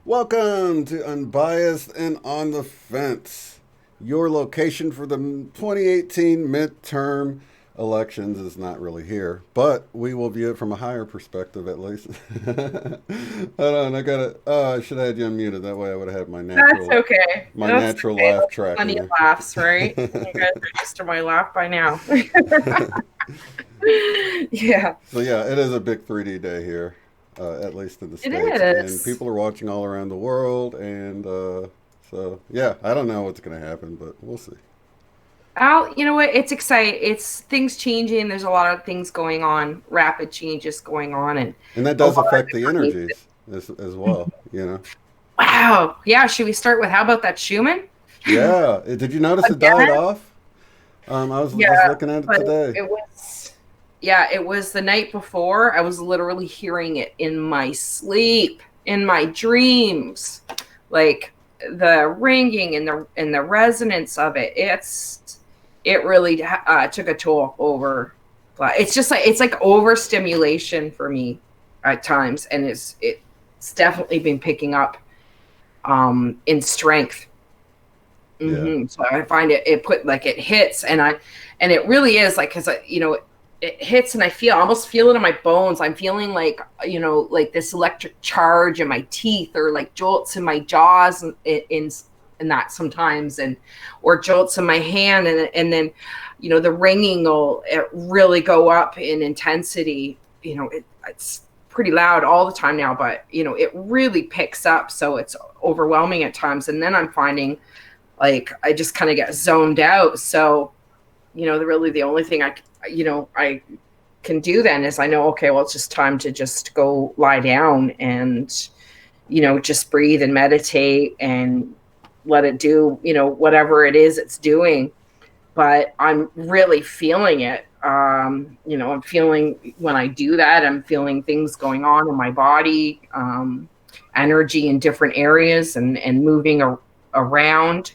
Welcome to Unbiased and On the Fence. Your location for the 2018 midterm elections is not really here, but we will view it from a higher perspective at least. Hold on, I should have had you unmuted. That way I would have had my natural. That's okay. Natural laugh track. Plenty of laughs, right? You guys are used to my laugh by now. Yeah. So yeah, it is a big 3D day here. At least in the States. It is. And people are watching all around the world. And so, yeah, I don't know what's going to happen, but we'll see. You know what? It's exciting. It's things changing. There's a lot of things going on, rapid changes going on. And that does affect the energies as well, you know? Wow. Yeah. Should we start with how about that Schumann? Yeah. Did you notice it died off? I was just looking at it today. It was the night before. I was literally hearing it in my sleep, in my dreams, like the ringing and the resonance of it. It really took a toll over. It's like overstimulation for me at times, and it's definitely been picking up in strength. Mm-hmm. Yeah. So I find it hits, and it really is like, because it hits and I almost feel it in my bones. I'm feeling like this electric charge in my teeth, or like jolts in my jaws in that sometimes, or jolts in my hand, and then the ringing will really go up in intensity. It's pretty loud all the time now, but it really picks up, so it's overwhelming at times. And then I'm finding like I just kind of get zoned out. So the only thing I can do then is I know, okay, well, it's just time to just go lie down and, just breathe and meditate and let it do, whatever it is it's doing. But I'm really feeling it. I'm feeling, when I do that, I'm feeling things going on in my body, energy in different areas and moving around.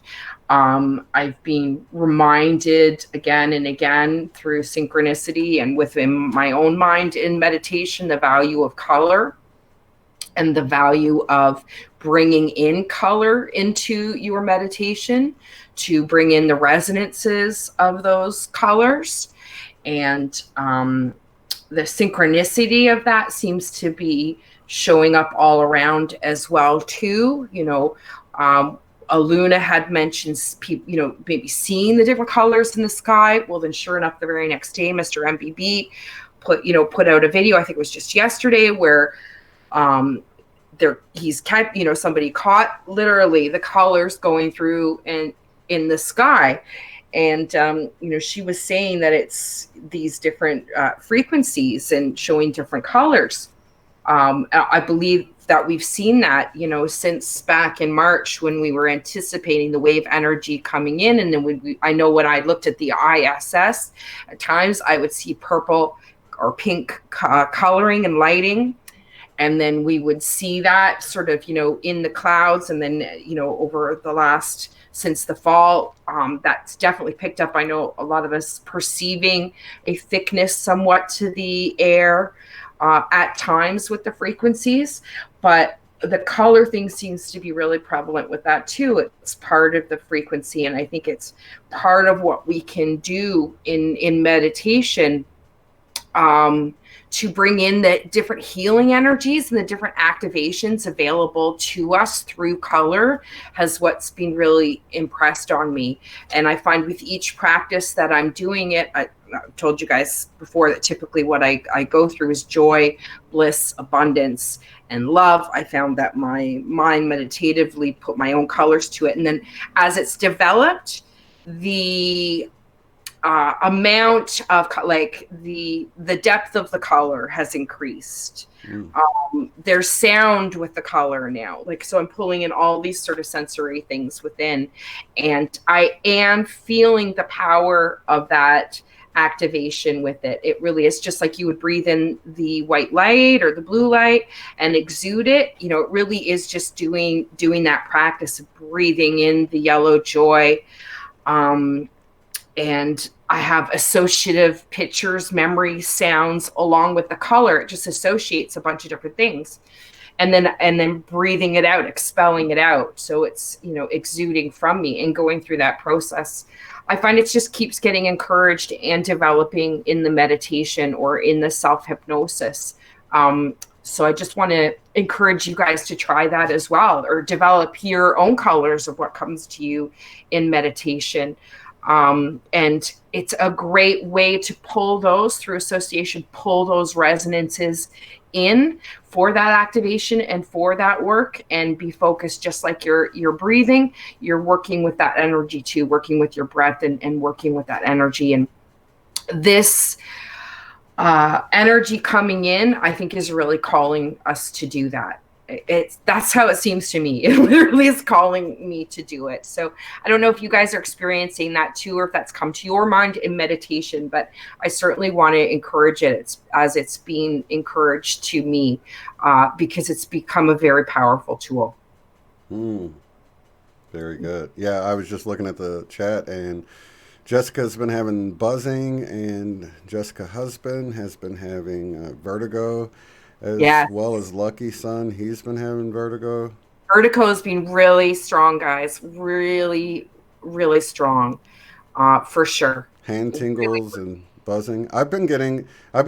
I've been reminded again and again through synchronicity and within my own mind in meditation, the value of color and the value of bringing in color into your meditation to bring in the resonances of those colors. And the synchronicity of that seems to be showing up all around as well too. Aluna had mentioned people, maybe seeing the different colors in the sky. Well, then sure enough, the very next day, Mr. MBB put out a video, I think it was just yesterday, where somebody caught literally the colors going through and in the sky. And, she was saying that it's these different frequencies and showing different colors. I believe that we've seen that, since back in March when we were anticipating the wave energy coming in. And then I know when I looked at the ISS, at times I would see purple or pink coloring and lighting. And then we would see that sort of, in the clouds. And then, over the last, since the fall, that's definitely picked up. I know a lot of us perceiving a thickness somewhat to the air at times with the frequencies, but the color thing seems to be really prevalent with that too. It's part of the frequency, and I think it's part of what we can do in meditation to bring in the different healing energies and the different activations available to us through color has what's been really impressed on me. And I find with each practice that I'm doing it, I told you guys before that typically what I go through is joy, bliss, abundance, and love. I found that my mind meditatively put my own colors to it. And then as it's developed, the amount of like the depth of the color has increased. Mm. There's sound with the color now, like, so I'm pulling in all these sort of sensory things within, and I am feeling the power of that activation with it. It really is just like you would breathe in the white light or the blue light and exude it. You know, it really is just doing that practice of breathing in the yellow joy. And I have associative pictures, memories, sounds along with the color. It just associates a bunch of different things. And then breathing it out, expelling it out. So it's, you know, exuding from me and going through that process. I find it just keeps getting encouraged and developing in the meditation or in the self-hypnosis. So I just want to encourage you guys to try that as well, or develop your own colors of what comes to you in meditation. And it's a great way to pull those through association, pull those resonances in for that activation and for that work, and be focused. Just like you're breathing, you're working with that energy too, working with your breath and working with that energy. And this energy coming in, I think, is really calling us to do that. That's how it seems to me. It literally is calling me to do it. So I don't know if you guys are experiencing that too, or if that's come to your mind in meditation, but I certainly want to encourage it as it's being encouraged to me, because it's become a very powerful tool. Mm. Very good. Yeah, I was just looking at the chat, and Jessica's been having buzzing, and Jessica's husband has been having vertigo, as Yeah. well as Lucky Son. He's been having vertigo. Vertigo has been really strong, guys. Really, really strong, for sure. Hand Really. tingles and buzzing. I've been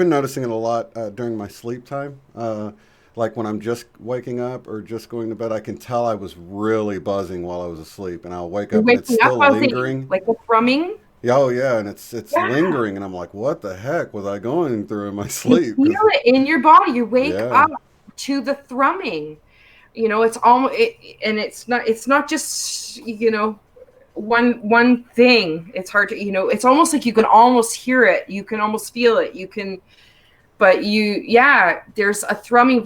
noticing it a lot during my sleep time. Like when I'm just waking up or just going to bed, I can tell I was really buzzing while I was asleep, and I'll wake You're up and it's waking up still buzzing, lingering. like the thrumming. Yeah, oh yeah, and it's Yeah. lingering, and I'm like, what the heck was I going through in my You sleep? feel Because it in your body. You wake yeah, up to the thrumming. You know, it's almost and it's not just, you know, one thing. It's hard to, you know, it's almost like you can almost hear it. You can almost feel it. You can, but yeah, there's a thrumming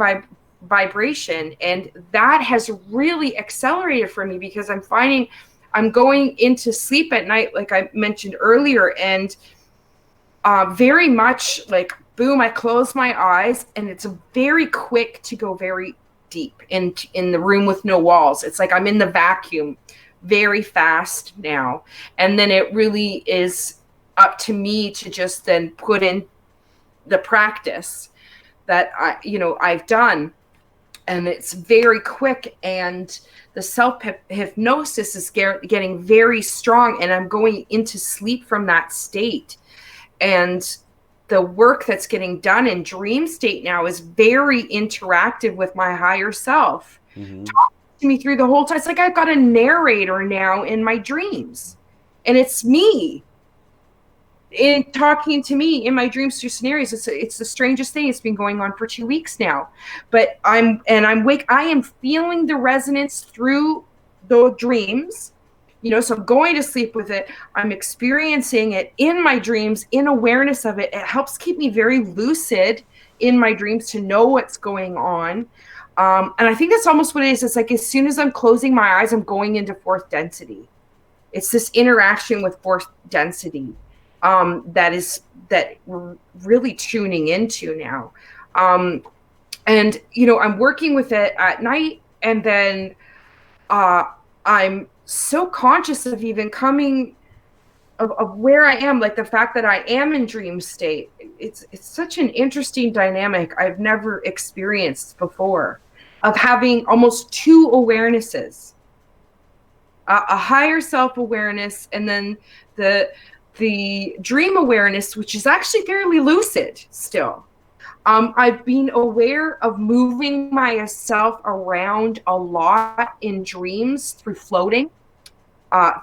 vibration, and that has really accelerated for me, because I'm finding I'm going into sleep at night, like I mentioned earlier, and very much like, boom, I close my eyes, and it's very quick to go very deep in the room with no walls. It's like I'm in the vacuum very fast now. And then it really is up to me to just then put in the practice that I've done. And it's very quick, and the self hypnosis is getting very strong, and I'm going into sleep from that state. And the work that's getting done in dream state now is very interactive with my higher self, hmm, talking to me through the whole time. It's like I've got a narrator now in my dreams, and it's me in talking to me in my dreams through scenarios. It's the strangest thing. It's been going on for 2 weeks now, but I'm wake. I am feeling the resonance through the dreams. So I'm going to sleep with it. I'm experiencing it in my dreams, in awareness of it. It helps keep me very lucid in my dreams to know what's going on. And I think that's almost what it is. It's like as soon as I'm closing my eyes, I'm going into fourth density. It's this interaction with fourth density that we're really tuning into now. And I'm working with it at night, and then I'm so conscious of even coming of where I am, like the fact that I am in dream state. It's such an interesting dynamic I've never experienced before, of having almost two awarenesses, a higher self-awareness, and then the dream awareness, which is actually fairly lucid still. I've been aware of moving myself around a lot in dreams through floating,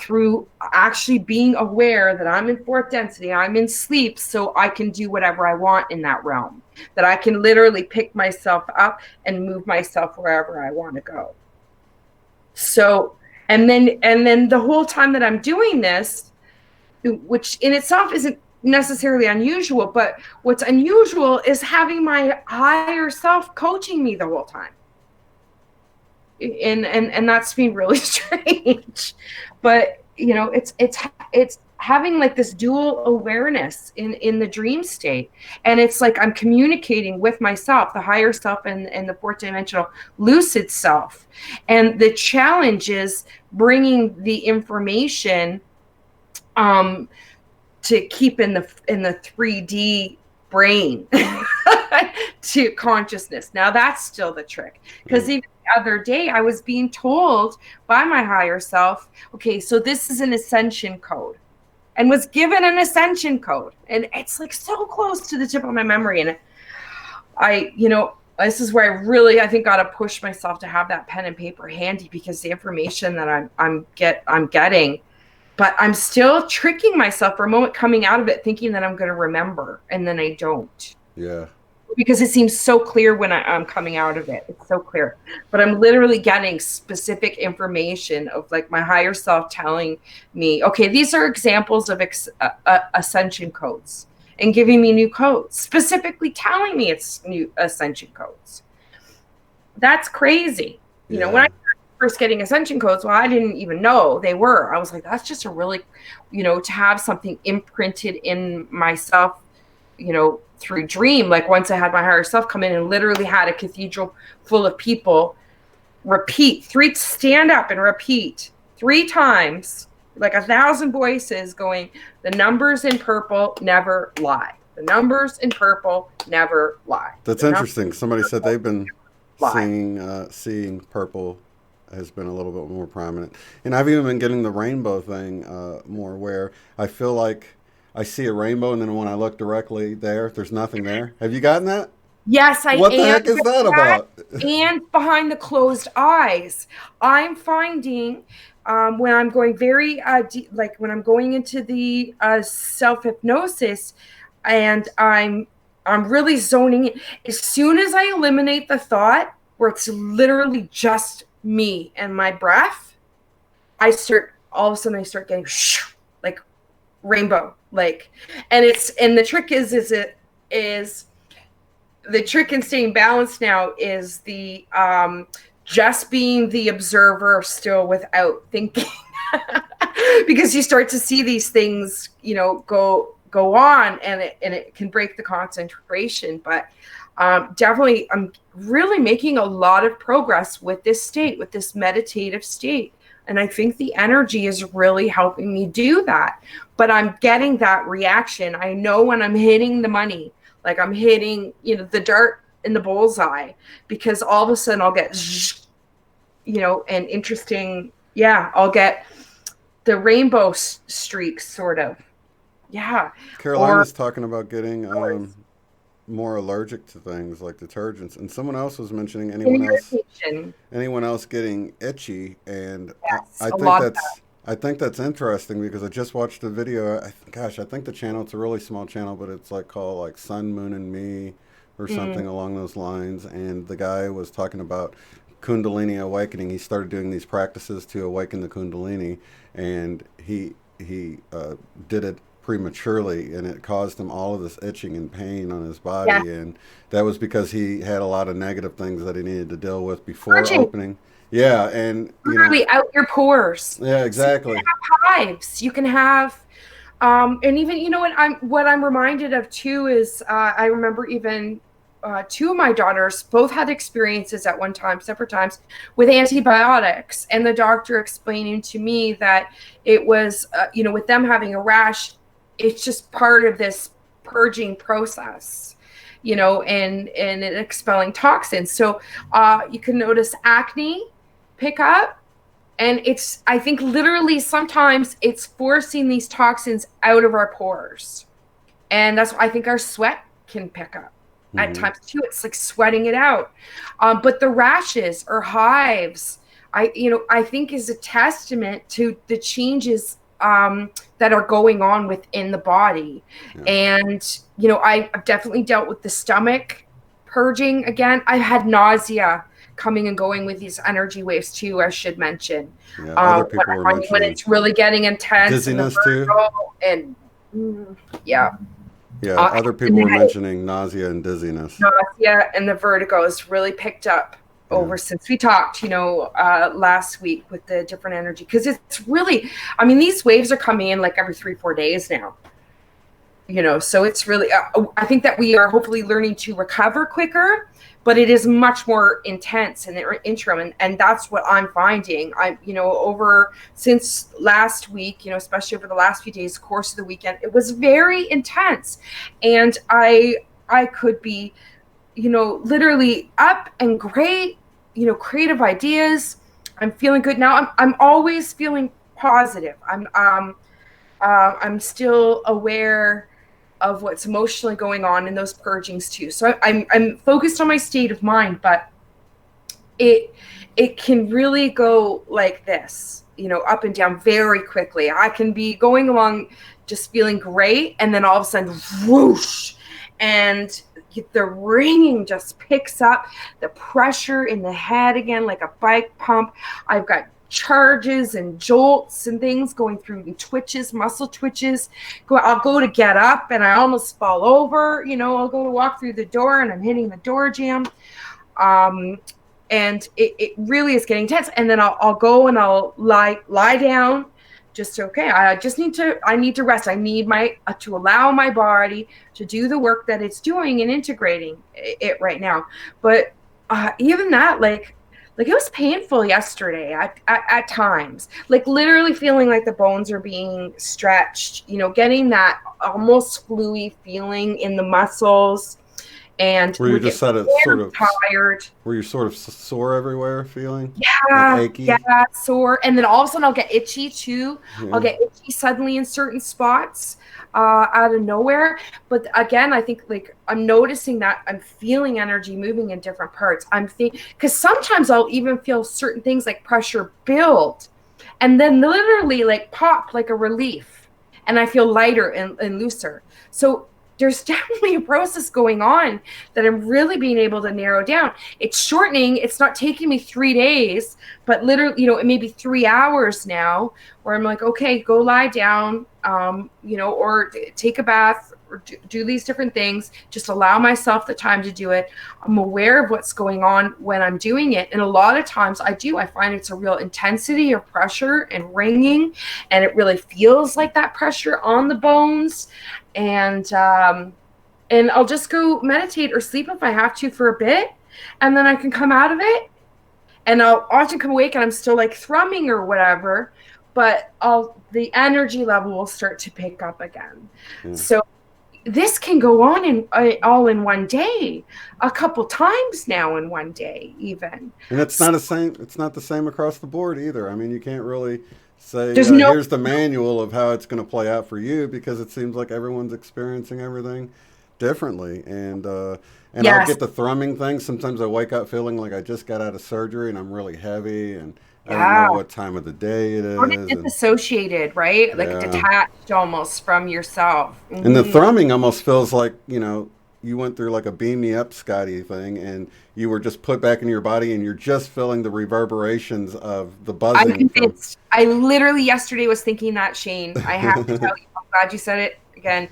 through actually being aware that I'm in fourth density, I'm in sleep, so I can do whatever I want in that realm, that I can literally pick myself up and move myself wherever I want to go. So, and then the whole time that I'm doing this, which in itself isn't necessarily unusual, but what's unusual is having my higher self coaching me the whole time. And that's been really strange. But it's having like this dual awareness in the dream state, and it's like I'm communicating with myself, the higher self, and the fourth dimensional lucid self. And the challenge is bringing the information to keep in the 3D brain to consciousness. Now that's still the trick, because even the other day I was being told by my higher self, okay, so this is an ascension code, and was given an ascension code, and it's like so close to the tip of my memory. And this is where I think got to push myself to have that pen and paper handy, because the information that I'm getting, but I'm still tricking myself for a moment coming out of it thinking that I'm going to remember, and then I don't. Yeah. Because it seems so clear when I'm coming out of it. It's so clear. But I'm literally getting specific information of like my higher self telling me, okay, these are examples of ascension codes, and giving me new codes, specifically telling me it's new ascension codes. That's crazy. You know, when I first getting ascension codes, well, I didn't even know they were. I was like, that's just a really, to have something imprinted in myself, through dream. Like once I had my higher self come in and literally had a cathedral full of people stand up and repeat 3 times, like 1,000 voices going, the numbers in purple never lie. The numbers in purple never lie. That's interesting. Somebody said they've been seeing purple has been a little bit more prominent. And I've even been getting the rainbow thing more, where I feel like I see a rainbow, and then when I look directly there's nothing there. Have you gotten that? Yes, I am. What the heck is that about? And behind the closed eyes, I'm finding when I'm going very deep, like when I'm going into the self-hypnosis, and I'm really zoning in. As soon as I eliminate the thought where it's literally just me and my breath, all of a sudden I start getting like rainbow, like, and the trick is the trick in staying balanced now is the just being the observer still without thinking. Because you start to see these things, go on, and it can break the concentration. But definitely I'm really making a lot of progress with this meditative state. And I think the energy is really helping me do that. But I'm getting that reaction. I know when I'm hitting the money, like I'm hitting, the dart in the bullseye, because all of a sudden I'll get, and interesting. Yeah, I'll get the rainbow streaks, sort of. Yeah. Carolina's talking about getting more allergic to things like detergents, and someone else was mentioning anyone else getting itchy, and yes, I think that's interesting, because I just watched a video. I think the channel, it's a really small channel, but it's like called like Sun, Moon, and Me, or something along those lines. And the guy was talking about Kundalini awakening. He started doing these practices to awaken the Kundalini, and he did it prematurely, and it caused him all of this itching and pain on his body. Yeah. And that was because he had a lot of negative things that he needed to deal with before opening. Yeah, and literally out your pores. Yeah, exactly. So you can have hives. You can have, and even what I'm reminded of too is I remember even 2 of my daughters both had experiences at one time, separate times, with antibiotics, and the doctor explaining to me that it was with them having a rash, it's just part of this purging process, and it expelling toxins. So you can notice acne pick up, and I think literally sometimes it's forcing these toxins out of our pores, and that's why I think our sweat can pick up at times too. It's like sweating it out. But the rashes or hives, I think is a testament to the changes that are going on within the body. Yeah. And I've definitely dealt with the stomach purging again. I've had nausea coming and going with these energy waves too, I should mention. Yeah, other people were When mentioning it's really getting intense and the dizziness too. vertigo and yeah. Yeah, Uh, other and people the were mentioning nausea and dizziness. nausea and the vertigo has really picked up Yeah. over since we talked, last week with the different energy. Because it's really, I mean, these waves are coming in like every 3-4 days now. So it's really, I think that we are hopefully learning to recover quicker, but it is much more intense in the interim. And that's what I'm finding. Over since last week, especially over the last few days, course of the weekend, it was very intense. And I could be, literally up and great, creative ideas. I'm feeling good now. I'm always feeling positive. I'm still aware of what's emotionally going on in those purgings too. So I'm focused on my state of mind, but it can really go like this, up and down very quickly. I can be going along just feeling great, and then all of a sudden, whoosh, and the ringing just picks up, the pressure in the head again, like a bike pump. I've got charges and jolts and things going through, and twitches, muscle twitches. I'll go to get up and I almost fall over. I'll go to walk through the door and I'm hitting the door jamb. And it really is getting tense. And then I'll go and I'll lie down. Just okay. I need to rest. I need to allow my body to do the work that it's doing and integrating it right now. But even that, like it was painful yesterday at times, like literally feeling like the bones are being stretched, getting that almost fluey feeling in the muscles. And Were you just sort of tired? Were you sort of sore everywhere, feeling Yeah, like achy? yeah, sore. And then all of a sudden I'll get itchy too. Yeah. I'll get itchy suddenly in certain spots out of nowhere. But again, I think like I'm noticing that I'm feeling energy moving in different parts. I'm thinking, because sometimes I'll even feel certain things like pressure build and then literally like pop like a relief. And I feel lighter and looser. So there's definitely a process going on that I'm really being able to narrow down. It's shortening. It's not taking me 3 days, but literally, it may be 3 hours now where I'm like, okay, go lie down, or take a bath or do these different things. Just allow myself the time to do it. I'm aware of what's going on when I'm doing it. And a lot of times I find it's a real intensity of pressure and ringing, and it really feels like that pressure on the bones. And I'll just go meditate or sleep if I have to for a bit, and then I can come out of it, and I'll often come awake and I'm still like thrumming or whatever, but the energy level will start to pick up again. So this can go on all in one day, a couple times now in one day even. And it's not the same across the board either. I mean, you can't really say No, here's the manual of how it's going to play out for you, because it seems like everyone's experiencing everything differently. And yes. I'll get the thrumming thing. Sometimes I wake up feeling like I just got out of surgery and I'm really heavy, and I don't know what time of the day it is. It's disassociated, right? Like detached almost from yourself. Mm-hmm. And the thrumming almost feels like, you went through like a beam me up, Scotty thing, and you were just put back in your body, and you're just feeling the reverberations of the buzzing. I'm convinced. I literally yesterday was thinking that, Shane. I have to tell you, I'm glad you said it again.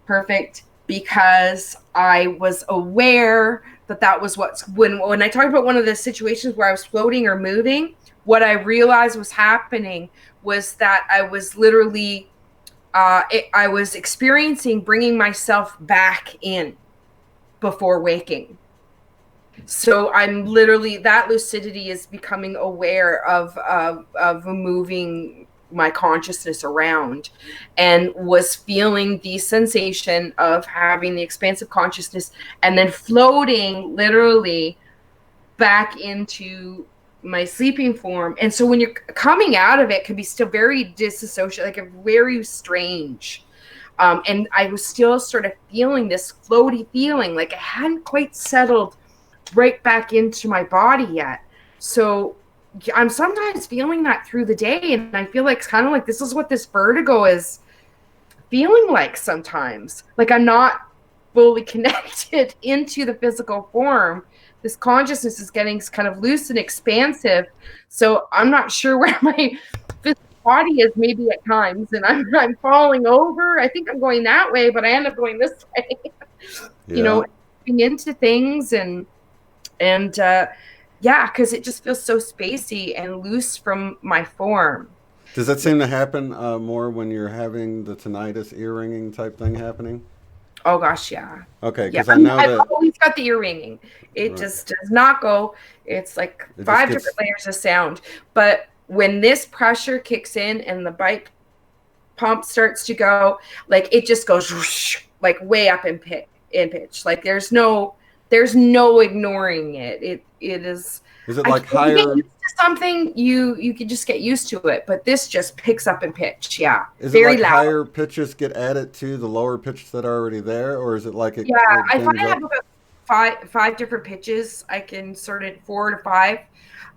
Perfect. Because I was aware that was when I talked about one of the situations where I was floating or moving, what I realized was happening was that I was literally, I was experiencing bringing myself back in before waking. So I'm literally, that lucidity is becoming aware of moving my consciousness around, and was feeling the sensation of having the expansive consciousness and then floating literally back into my sleeping form. And so when you're coming out of it, can be still very disassociated, like a very strange. And I was still sort of feeling this floaty feeling, like I hadn't quite settled right back into my body yet. So I'm sometimes feeling that through the day, and I feel like it's kind of like this is what this vertigo is feeling like sometimes. Like I'm not fully connected into the physical form this consciousness is getting kind of loose and expansive. So I'm not sure where my physical body is maybe at times, and I'm falling over. I think I'm going that way, but I end up going this way. Yeah. Into things and yeah, because it just feels so spacey and loose from my form. Does that seem to happen more when you're having the tinnitus, ear ringing type thing happening? Oh gosh, yeah. Okay, Yeah. because I know I've that. always got the ear ringing. It Right. just does not go. It's like It just 5 gets. different layers of sound. But when this pressure kicks in and the bike pump starts to go, like it just goes whoosh, like way up in pitch. Like there's no ignoring it. It is. Is it I like can't, when you get higher? used to something, you can just get used to it. But this just picks up in pitch. Yeah, Is it very like loud. higher pitches get added to the lower pitches that are already there, or is it like it, Yeah, it I find bends I up? have about five different pitches. I can sort it 4 to 5.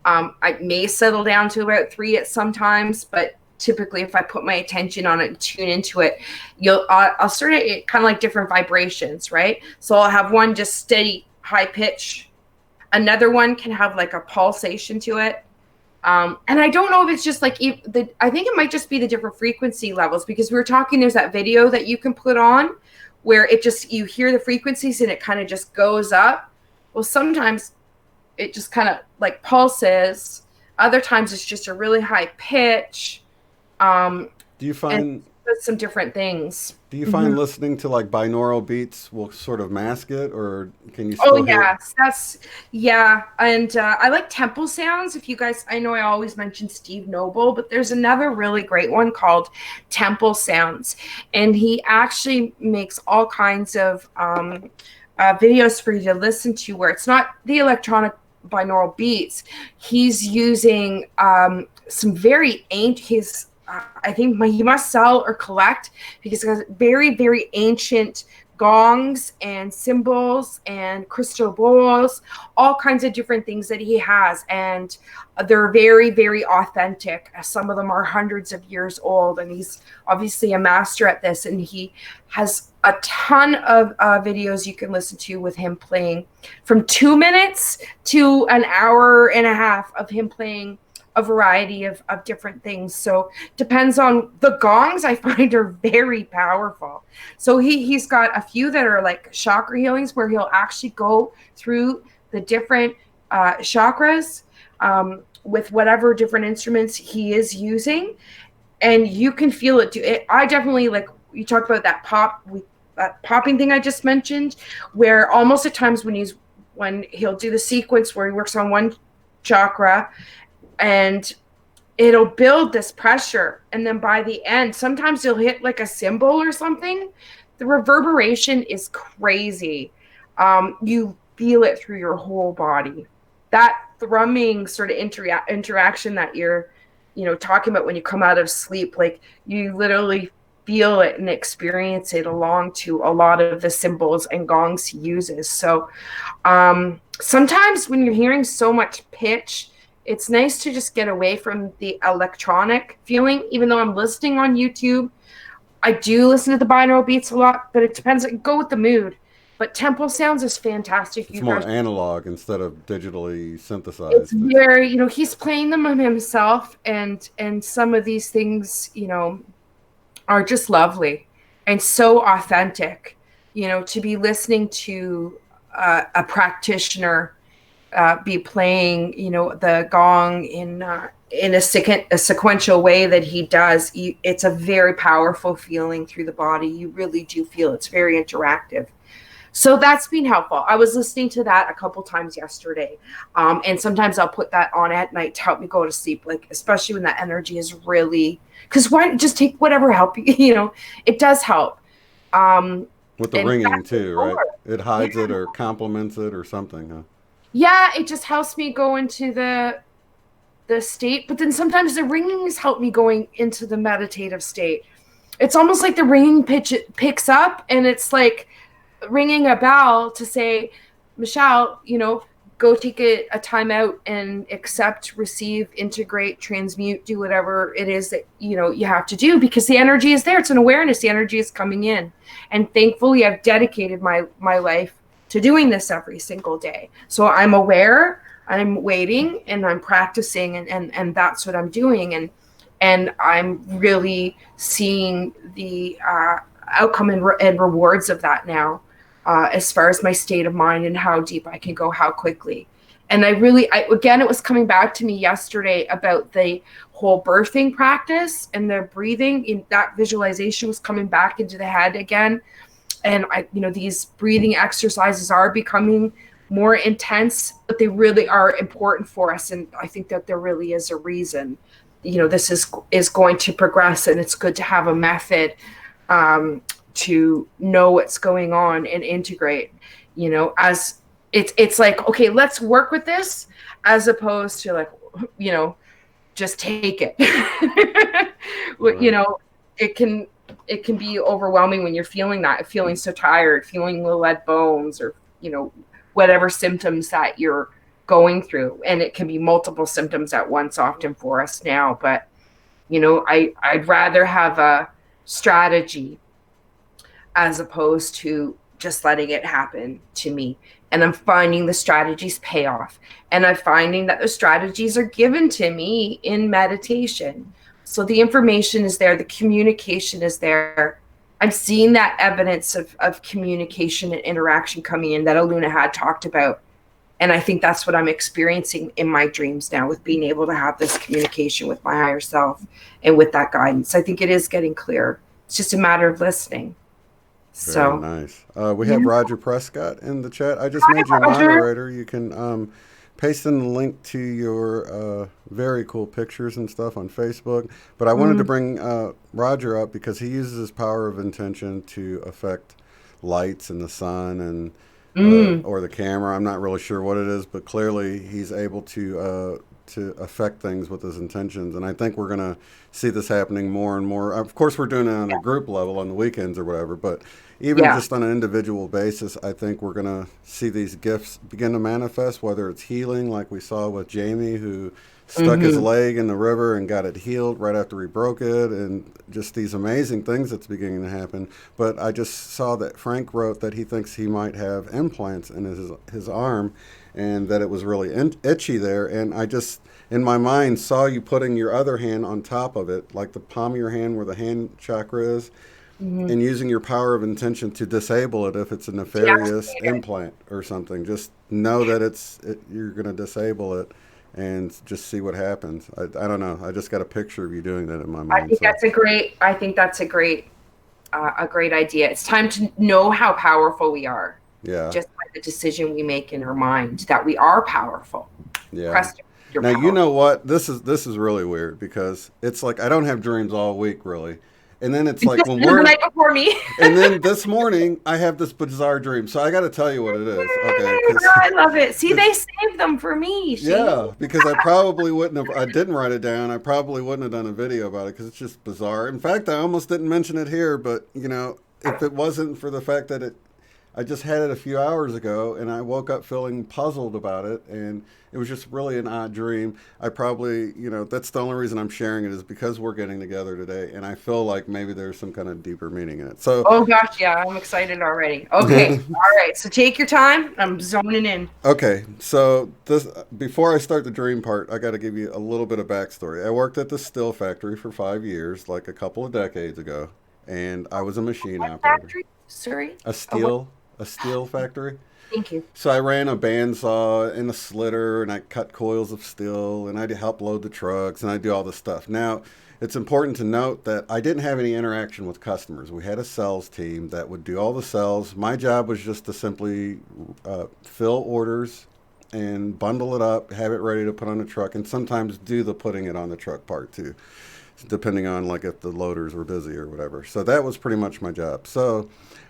I may settle down to about 3 at sometimes, but typically if I put my attention on it and tune into it, I'll start it kind of like different vibrations, right? So I'll have one just steady high pitch. Another one can have like a pulsation to it. And I don't know if it's just like I think it might just be the different frequency levels, because we were talking, there's that video that you can put on where it just, you hear the frequencies and it kind of just goes up. Well, sometimes it just kind of like pulses. Other times it's just a really high pitch. Do you And find some different things. do you Mm-hmm. find listening to like binaural beats will sort of mask it, or can you Oh still hear? yes, yeah, and I like temple sounds. If you guys, I know I always mention Steve Noble, but there's another really great one called Temple Sounds, and he actually makes all kinds of videos for you to listen to where it's not the electronic binaural beats. He's using some very ancient. I think he must sell or collect because he has very, very ancient gongs and cymbals and crystal bowls, all kinds of different things that he has. And they're very, very authentic. Some of them are hundreds of years old. And he's obviously a master at this. And he has a ton of videos you can listen to with him playing, from 2 minutes to an hour and a half of him playing a variety of different things. So depends on the gongs. I find are very powerful. So he's got a few that are like chakra healings where he'll actually go through the different chakras with whatever different instruments he is using, and you can feel it. I definitely, like you talked about that popping thing I just mentioned, where almost at times when he'll do the sequence where he works on one chakra and it'll build this pressure, and then by the end sometimes you'll hit like a cymbal or something. The reverberation is crazy. You feel it through your whole body, that thrumming sort of interaction that you're talking about when you come out of sleep. Like you literally feel it and experience it along to a lot of the cymbals and gongs he uses. So sometimes when you're hearing so much pitch, it's nice to just get away from the electronic feeling. Even though I'm listening on YouTube, I do listen to the binaural beats a lot, but it depends. Go with the mood. But temple sounds is fantastic. It's You more guys, analog instead of digitally it's synthesized. very, he's playing them himself, and some of these things, are just lovely and so authentic. To be listening to a practitioner be playing, the gong in a sequential way that he does. It's a very powerful feeling through the body. You really do feel it's very interactive. So that's been helpful. I was listening to that a couple times yesterday, and sometimes I'll put that on at night to help me go to sleep. Like especially when that energy is really, because why just take whatever help you. It does help. With the And ringing that's too, right? more. It hides it or complements it or something, huh? Yeah, it just helps me go into the state, but then sometimes the ringings help me going into the meditative state. It's almost like the ringing pitch picks up, and it's like ringing a bell to say, Michelle, go take a time out and accept, receive, integrate, transmute, do whatever it is that you have to do, because the energy is there. It's an awareness. The energy is coming in, and thankfully I've dedicated my life to doing this every single day. So I'm aware, I'm waiting, and I'm practicing, and that's what I'm doing. And I'm really seeing the outcome and rewards of that now, as far as my state of mind and how deep I can go, how quickly. And again, it was coming back to me yesterday about the whole birthing practice and the breathing. In that visualization was coming back into the head again. And these breathing exercises are becoming more intense, but they really are important for us. And I think that there really is a reason. This is going to progress, and it's good to have a method to know what's going on and integrate. As it's like, okay, let's work with this, as opposed to like, just take it. Right. It can be overwhelming when you're feeling so tired, feeling low lead bones, or whatever symptoms that you're going through. And it can be multiple symptoms at once often for us now. But I'd rather have a strategy as opposed to just letting it happen to me. And I'm finding the strategies pay off. And I'm finding that the strategies are given to me in meditation. So the information is there, the communication is there. I'm seeing that evidence of communication and interaction coming in that Aluna had talked about. And I think that's what I'm experiencing in my dreams now, with being able to have this communication with my higher self and with that guidance. I think it is getting clear. It's just a matter of listening. Very So, nice. We yeah. have Roger Prescott in the chat. I just Hi, made you a Roger. moderator. You can paste in the link to your very cool pictures and stuff on Facebook. But I wanted to Mm, bring Roger up because he uses his power of intention to affect lights and the sun and mm. or the camera. I'm not really sure what it is, but clearly he's able to affect things with his intentions. And I think we're going to see this happening more and more. Of course, we're doing it on a group level on the weekends or whatever, but even Yeah. just on an individual basis, I think we're going to see these gifts begin to manifest, whether it's healing, like we saw with Jamie, who stuck his Mm-hmm. leg in the river and got it healed right after he broke it, and just these amazing things that's beginning to happen. But I just saw that Frank wrote that he thinks he might have implants in his arm, and that it was really itchy there. And I just, in my mind, saw you putting your other hand on top of it, like the palm of your hand where the hand chakra is, Mm-hmm. and using your power of intention to disable it if it's a nefarious Deactivate it. implant or something. Just know that you're going to disable it and just see what happens. I don't know. I just got a picture of you doing that in my I mind. think So, that's a great. I think that's a great idea. It's time to know how powerful we are, yeah. just by the decision we make in our mind that we are powerful. Yeah. Question your Now you power. know what? This is really weird because it's like I don't have dreams all week really. And then it's like Just when the we're night before me. and then this morning I have this bizarre dream. So I got to tell you what it is. Okay, cuz I love it. See, it's they saved them for me. See. yeah, because I probably wouldn't have. I didn't write it down. I probably wouldn't have done a video about it because it's just bizarre. In fact, I almost didn't mention it here, but if it wasn't for the fact that I just had it a few hours ago, and I woke up feeling puzzled about it, and it was just really an odd dream. I probably, that's the only reason I'm sharing it is because we're getting together today, and I feel like maybe there's some kind of deeper meaning in it. So, Oh gosh, yeah, I'm excited already. Okay, all right. So take your time. I'm zoning in. okay, so this before I start the dream part, I got to give you a little bit of backstory. I worked at the still factory for 5 years, like a couple of decades ago, and I was a machine What operator. factory? Sorry. A Oh, what? steel, a steel factory. Thank you. So I ran a bandsaw and a slitter, and I cut coils of steel, and I help load the trucks, and I do all this stuff. Now, it's important to note that I didn't have any interaction with customers. We had a sales team that would do all the sales. My job was just to simply fill orders and bundle it up, have it ready to put on the truck, and sometimes do the putting it on the truck part too, depending on like if the loaders were busy or whatever. So that was pretty much my job. So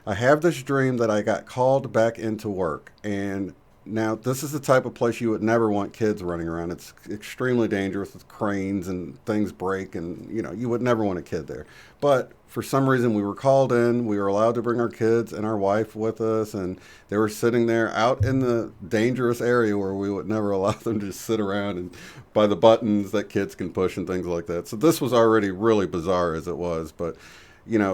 I have this dream that I got called back into work, and now this is the type of place you would never want kids running around. It's extremely dangerous with cranes and things break, and you would never want a kid there. But for some reason we were called in. We were allowed to bring our kids and our wife with us, and they were sitting there out in the dangerous area where we would never allow them to just sit around and by the buttons that kids can push and things like that. So this was already really bizarre as it was, but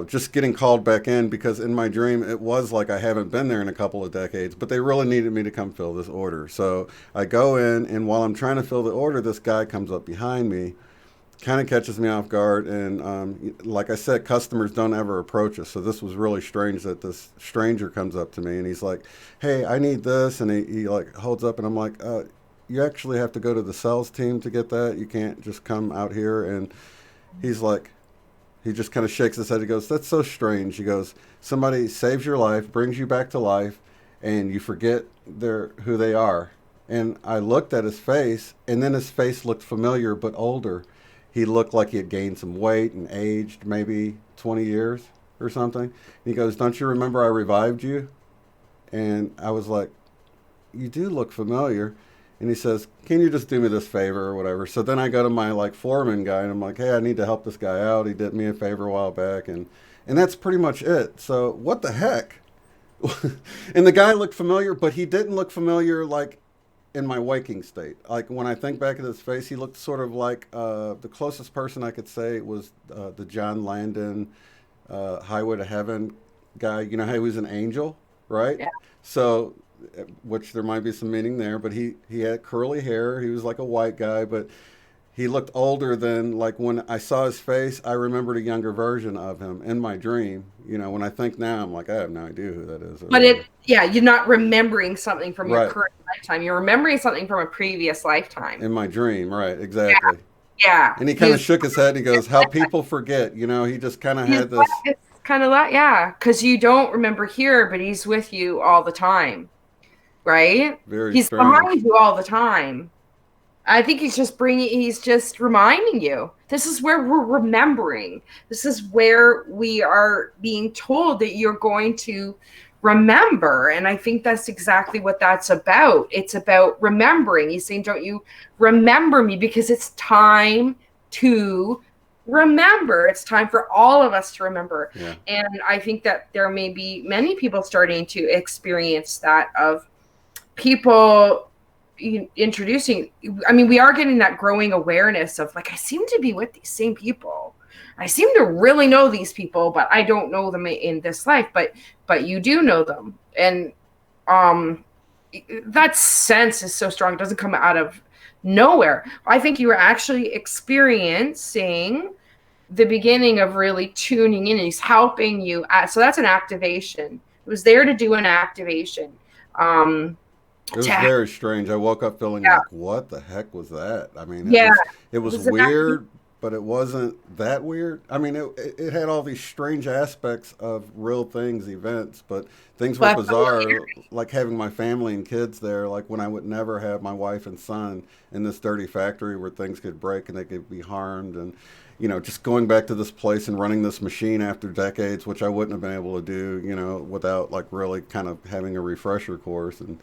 just getting called back in because in my dream it was like I haven't been there in a couple of decades, but they really needed me to come fill this order. So I go in, and while I'm trying to fill the order, this guy comes up behind me, kind of catches me off guard, and like I said, customers don't ever approach us. So this was really strange that this stranger comes up to me and he's like, "Hey, I need this," and he like holds up, and I'm like, "You actually have to go to the sales team to get that. You can't just come out here." And he's like, he just kind of shakes his head. He goes, "That's so strange." He goes, "Somebody saves your life, brings you back to life, and you forget who they are." And I looked at his face, and then his face looked familiar but older. He looked like he had gained some weight and aged maybe 20 years or something. And he goes, "Don't you remember I revived you?" And I was like, "You do look familiar." And he says, "Can you just do me this favor or whatever?" So then I go to my like foreman guy, and I'm like, "Hey, I need to help this guy out. He did me a favor a while back." And that's pretty much it. So what the heck? And the guy looked familiar, but he didn't look familiar like in my waking state. Like when I think back at his face, he looked sort of like the closest person I could say was the John Landon Highway to Heaven guy. You know how he was an angel, right? Yeah. So, which there might be some meaning there, but he had curly hair. He was like a white guy, but he looked older than like when I saw his face. I remembered a younger version of him in my dream. When I think now, I'm like, I have no idea who that is. But yeah, you're not remembering something from your Right. current lifetime. You're remembering something from a previous lifetime. In my dream, right? Yeah. Exactly. Yeah. And he kind of shook his head and he goes, "How people forget." He just kind of He's had this it's kind of like, yeah, because you don't remember here, but he's with you all the time, right? very He's strange. behind you all the time. I think he's just reminding you. This is where we're remembering. This is where we are being told that you're going to remember. And I think that's exactly what that's about. It's about remembering. He's saying, don't you remember me? Because it's time to remember. It's time for all of us to remember. Yeah. And I think that there may be many people starting to experience that of people introducing. I mean, we are getting that growing awareness of like, I seem to be with these same people. I seem to really know these people, but I don't know them in this life. But you do know them, and that sense is so strong. It doesn't come out of nowhere. I think you were actually experiencing the beginning of really tuning in. And he's helping you. So that's an activation. It was there to do an activation. It was very strange. I woke up feeling Yeah. like, what the heck was that? I mean, Yeah. it was Was an activation. weird, but it wasn't that weird. I mean, it had all these strange aspects of real things, events, but things were But bizarre, like having my family and kids there, like when I would never have my wife and son in this dirty factory where things could break and they could be harmed. And, just going back to this place and running this machine after decades, which I wouldn't have been able to do, without like really kind of having a refresher course. And,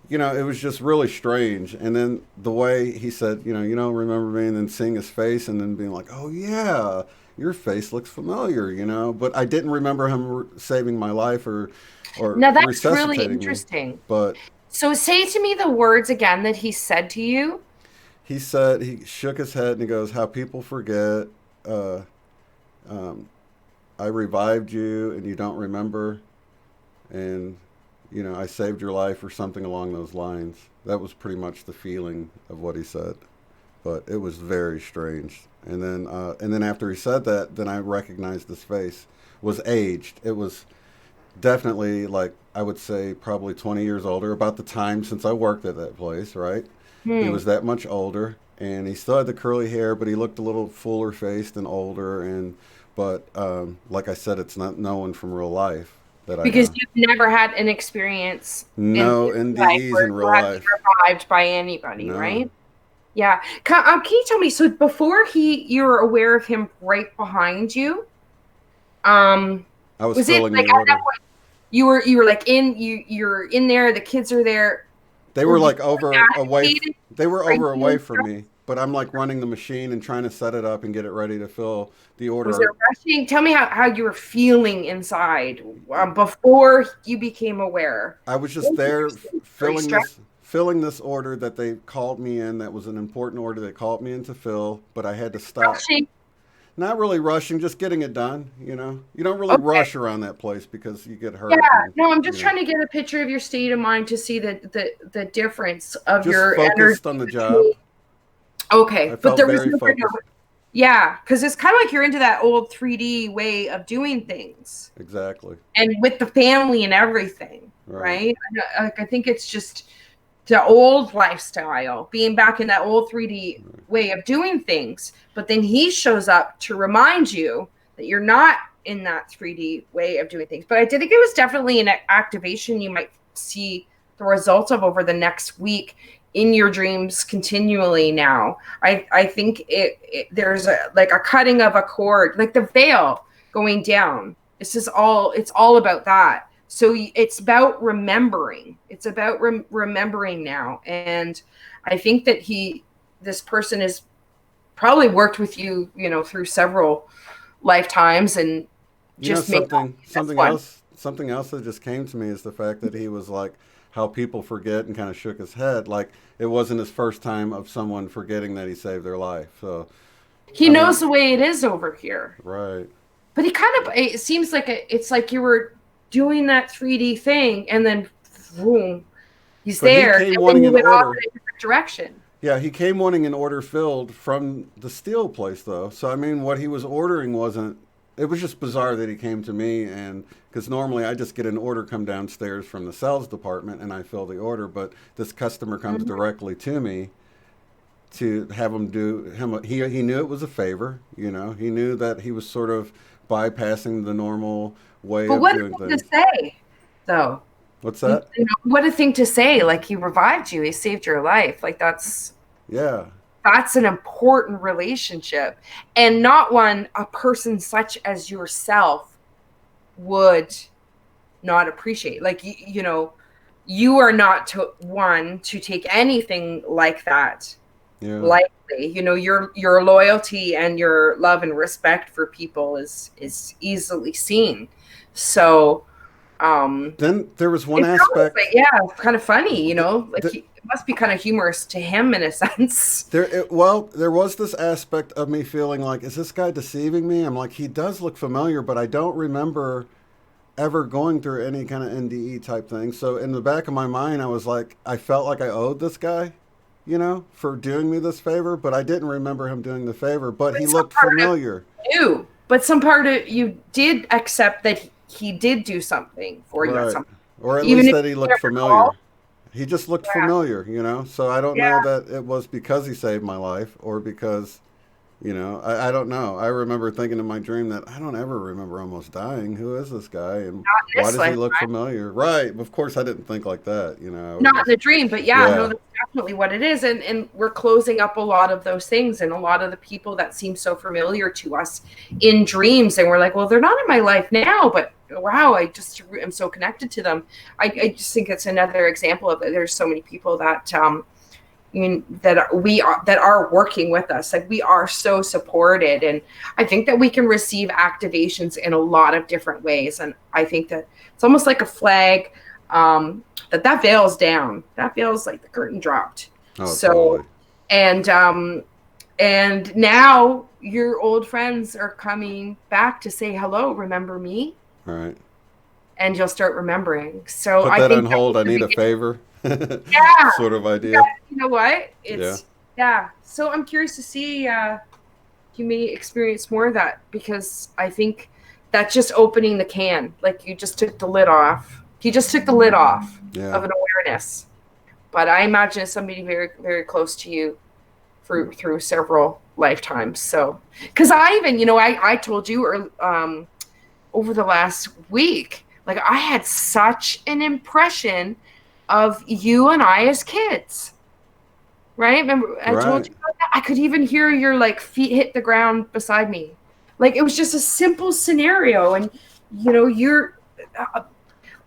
it was just really strange. And then the way he said, "You don't remember me," and then seeing his face and then being like, "Oh, yeah, your face looks familiar. But I didn't remember him saving my life or now that's really resuscitating me. interesting. But So say to me the words again that he said to you. he said, he shook his head and he goes, "How people forget. Uh, um, I revived you and you don't remember. And I saved your life," or something along those lines. That was pretty much the feeling of what he said, but it was very strange. And then after he said that, then I recognized his face was aged. It was definitely like I would say probably 20 years older, about the time since I worked at that place. Right, he Hmm. was that much older, and he still had the curly hair, but he looked a little fuller faced and older. And but like I said, it's not no one from real life that I Because know. you've never had an experience in No life NDEs where in you real have been life. revived by anybody, No. right? Yeah. Can you tell me? So before you were aware of him right behind you. Um, I was was it filling like the at that order. point you were like you're in there, the kids are there, They or were you like over away. agitated? They were Are you over away doing from stuff? me, but I'm like running the machine and trying to set it up and get it ready to fill the Was there order. rushing? Tell me how you were feeling inside before you became aware. I was just there Interesting. Are you filling stressed? this order that they called me in. That was an important order they called me in to fill, but I had to stop. Rushing? Not really rushing, just getting it done. You don't really Okay. rush around that place because you get Yeah. hurt, and No, I'm you just know, trying to get a picture of your state of mind to see the difference of just your energy focused on the job. between. I Okay, but felt there was very no focused. yeah, because it's kind of like you're into that old 3D way of doing things, Exactly. and with the family and everything, Right. right? I think it's just the old lifestyle, being back in that old 3D Right. way of doing things. But then he shows up to remind you that you're not in that 3D way of doing things. But I did think it was definitely an activation you might see the results of over the next week in your dreams continually now. I think there's like a cutting of a cord, like the veil going down. It's all about that. So it's about remembering. It's about remembering now. And I think that this person has probably worked with you, through several lifetimes and You know just may not something be this something one. else something else that just came to me is the fact that he was like how people forget and kind of shook his head like it wasn't his first time of someone forgetting that he saved their life. So, He I mean, knows the way it is over here. right. But it seems like it's like you were doing that 3D thing and then boom, he's But he there came and then wanting you an went off order. in a different direction. Yeah, he came wanting an order filled from the steel place, though. So, I mean, what he was ordering wasn't. It was just bizarre that he came to me, and because normally I just get an order come downstairs from the sales department and I fill the order, but this customer comes Mhm. directly to me to have him do him. He knew it was a favor, He knew that he was sort of bypassing the normal way But of what a doing thing to things. say, though. What's that? What a thing to say. Like he revived you, he saved your life. Like Yeah, that's an important relationship, and not one a person such as yourself would not appreciate. Like you are not one to take anything like that yeah. lightly. Your loyalty and your love and respect for people is easily seen. So Then there was one it's almost like, aspect. yeah, kind of funny, th- like th- it must be kind of humorous to him in a sense. there was this aspect of me feeling like, is this guy deceiving me? I'm like, he does look familiar, but I don't remember ever going through any kind of NDE type thing. So in the back of my mind, I was like, I felt like I owed this guy, for doing me this favor, but I didn't remember him doing the favor. But he But some looked part of familiar, you, but some part of you did accept that he did do something for you at right? some point, Or at even least if that he you looked can't recall. familiar. He just looked Yeah, familiar. So I don't know yeah. that it was because he saved my life or because I don't know. I remember thinking in my dream that I don't ever remember almost dying. Who is this guy? And Not in why this does he life. look familiar? Right. Of course, I didn't think like that. I was Not in just, the dream, but yeah, no, yeah, that's definitely what it is. And we're closing up a lot of those things and a lot of the people that seem so familiar to us in dreams. And we're like, well, they're not in my life now, but wow, I just am so connected to them. I just think it's another example of it. There's so many people that that are working with us. Like we are so supported, and I think that we can receive activations in a lot of different ways. And I think that it's almost like a flag, that veil's down. That veil's like the curtain dropped. oh, So totally. and and now your old friends are coming back to say hello. Remember me? All right. And you'll start remembering. So Put I that on think that hold. was I the need a beginning. favor, Yeah, sort of yeah, idea. you know what? Yeah. Yeah. So I'm curious to see you may experience more of that, because I think that's just opening the can. Like you just took the lid off. He just took the lid off Yeah. of an awareness. But I imagine it's somebody very, very close to you through several lifetimes. So, because I even, I told you over the last week, like I had such an impression of you and I as kids. Right? Remember, I told Right. you about that. I could even hear your like feet hit the ground beside me. Like it was just a simple scenario, and you're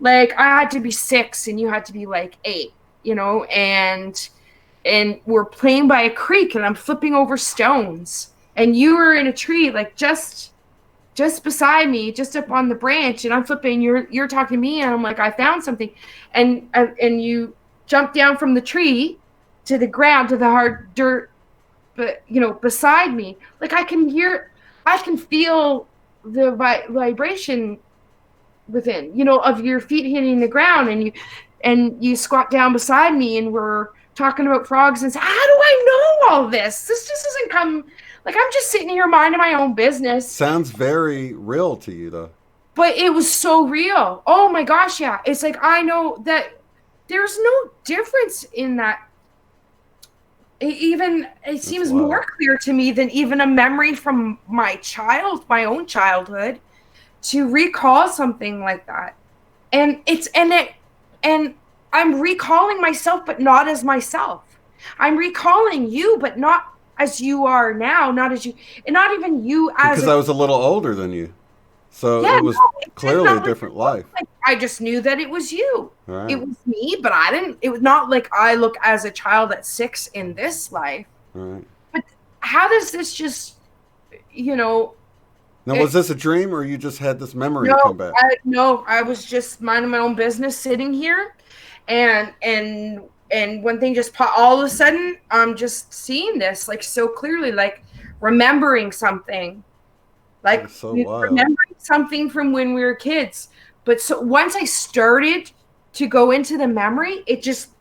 like I had to be 6 and you had to be like 8. And we're playing by a creek, and I'm flipping over stones, and you were in a tree, like just beside me, just up on the branch, and I'm flipping. You're talking to me, and I'm like, I found something, and you jump down from the tree to the ground, to the hard dirt, but beside me, like I can hear. I can feel the vibration within, of your feet hitting the ground, and you squat down beside me, and we're talking about frogs, and say, how do I know all this? This just doesn't come, like, I'm just sitting here minding my own business. Sounds very real to you, though. But it was so real. Oh my gosh, yeah. It's like, I know that there's no difference in that. It seems more clear to me than even a memory from my own childhood, to recall something like that. And I'm recalling myself, but not as myself. I'm recalling you, but not as you are now, not as you, and not even you as Because I was a little older than you. So yeah, it was clearly a different life. like, I just knew that it was you. Right. It was me, but it was not like I look as a child at 6 in this life. Right. But how does this just, Now, was this a dream, or you just had this memory come back? No, I was just minding my own business, sitting here, and one thing just all of a sudden, I'm just seeing this, like, so clearly, like remembering something. Like, so remembering something from when we were kids. But so once I started to go into the memory, it just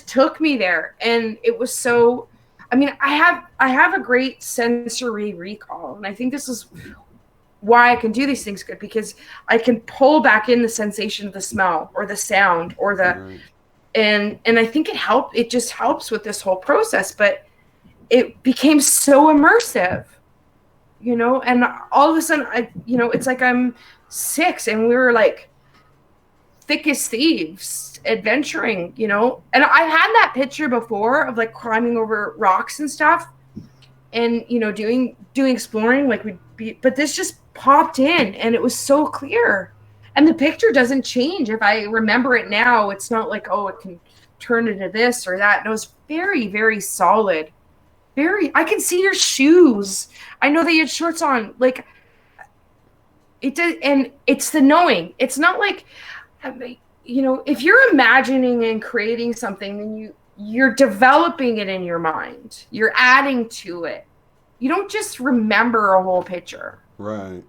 took me there. And it was so, I mean, I have a great sensory recall. And I think this is why I can do these things good, because I can pull back in the sensation of the smell or the sound or the, and I think it just helps with this whole process. But it became so immersive. And all of a sudden, it's like I'm 6 and we were like thick as thieves adventuring, and I had that picture before of like climbing over rocks and stuff and, doing exploring, like but this just popped in and it was so clear, and the picture doesn't change. If I remember it now, it's not like, oh, it can turn into this or that. No, it's very, very solid. I can see your shoes. I know that you had shorts on. Like, it does, and it's the knowing. It's not like, if you're imagining and creating something, then you're developing it in your mind. You're adding to it. You don't just remember a whole picture. Right.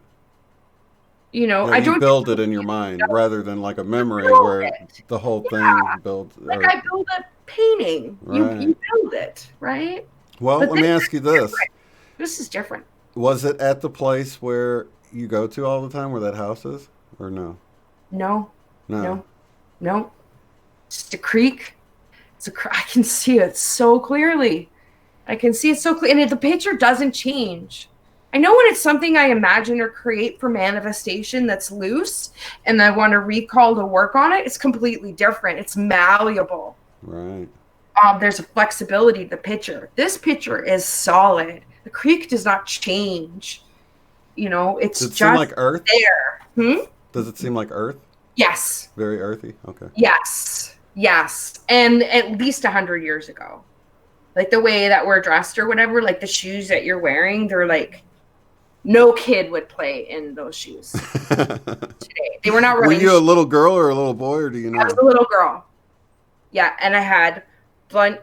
I don't build it in your mind rather than like a memory where the whole thing builds. Like, I build a painting. Right. You build it, right? Well, let me ask you this. Different. This is different. Was it at the place where you go to all the time, where that house is, or no? No. Just a creek. I can see it so clearly. I can see it so clear. And the picture doesn't change. I know when it's something I imagine or create for manifestation that's loose and I want to recall to work on it, it's completely different. It's malleable. Right. There's a flexibility to the picture. This picture is solid. The creek does not change. It's Does it just seem like earth there. Does it seem like earth? Yes. Very earthy. Okay. Yes. And at least 100 years ago, like the way that we're dressed or whatever, like the shoes that you're wearing, they're like, no kid would play in those shoes today. They were not running. Were you a little girl or a little boy, or do you know? I was a little girl. Yeah, and I had blunt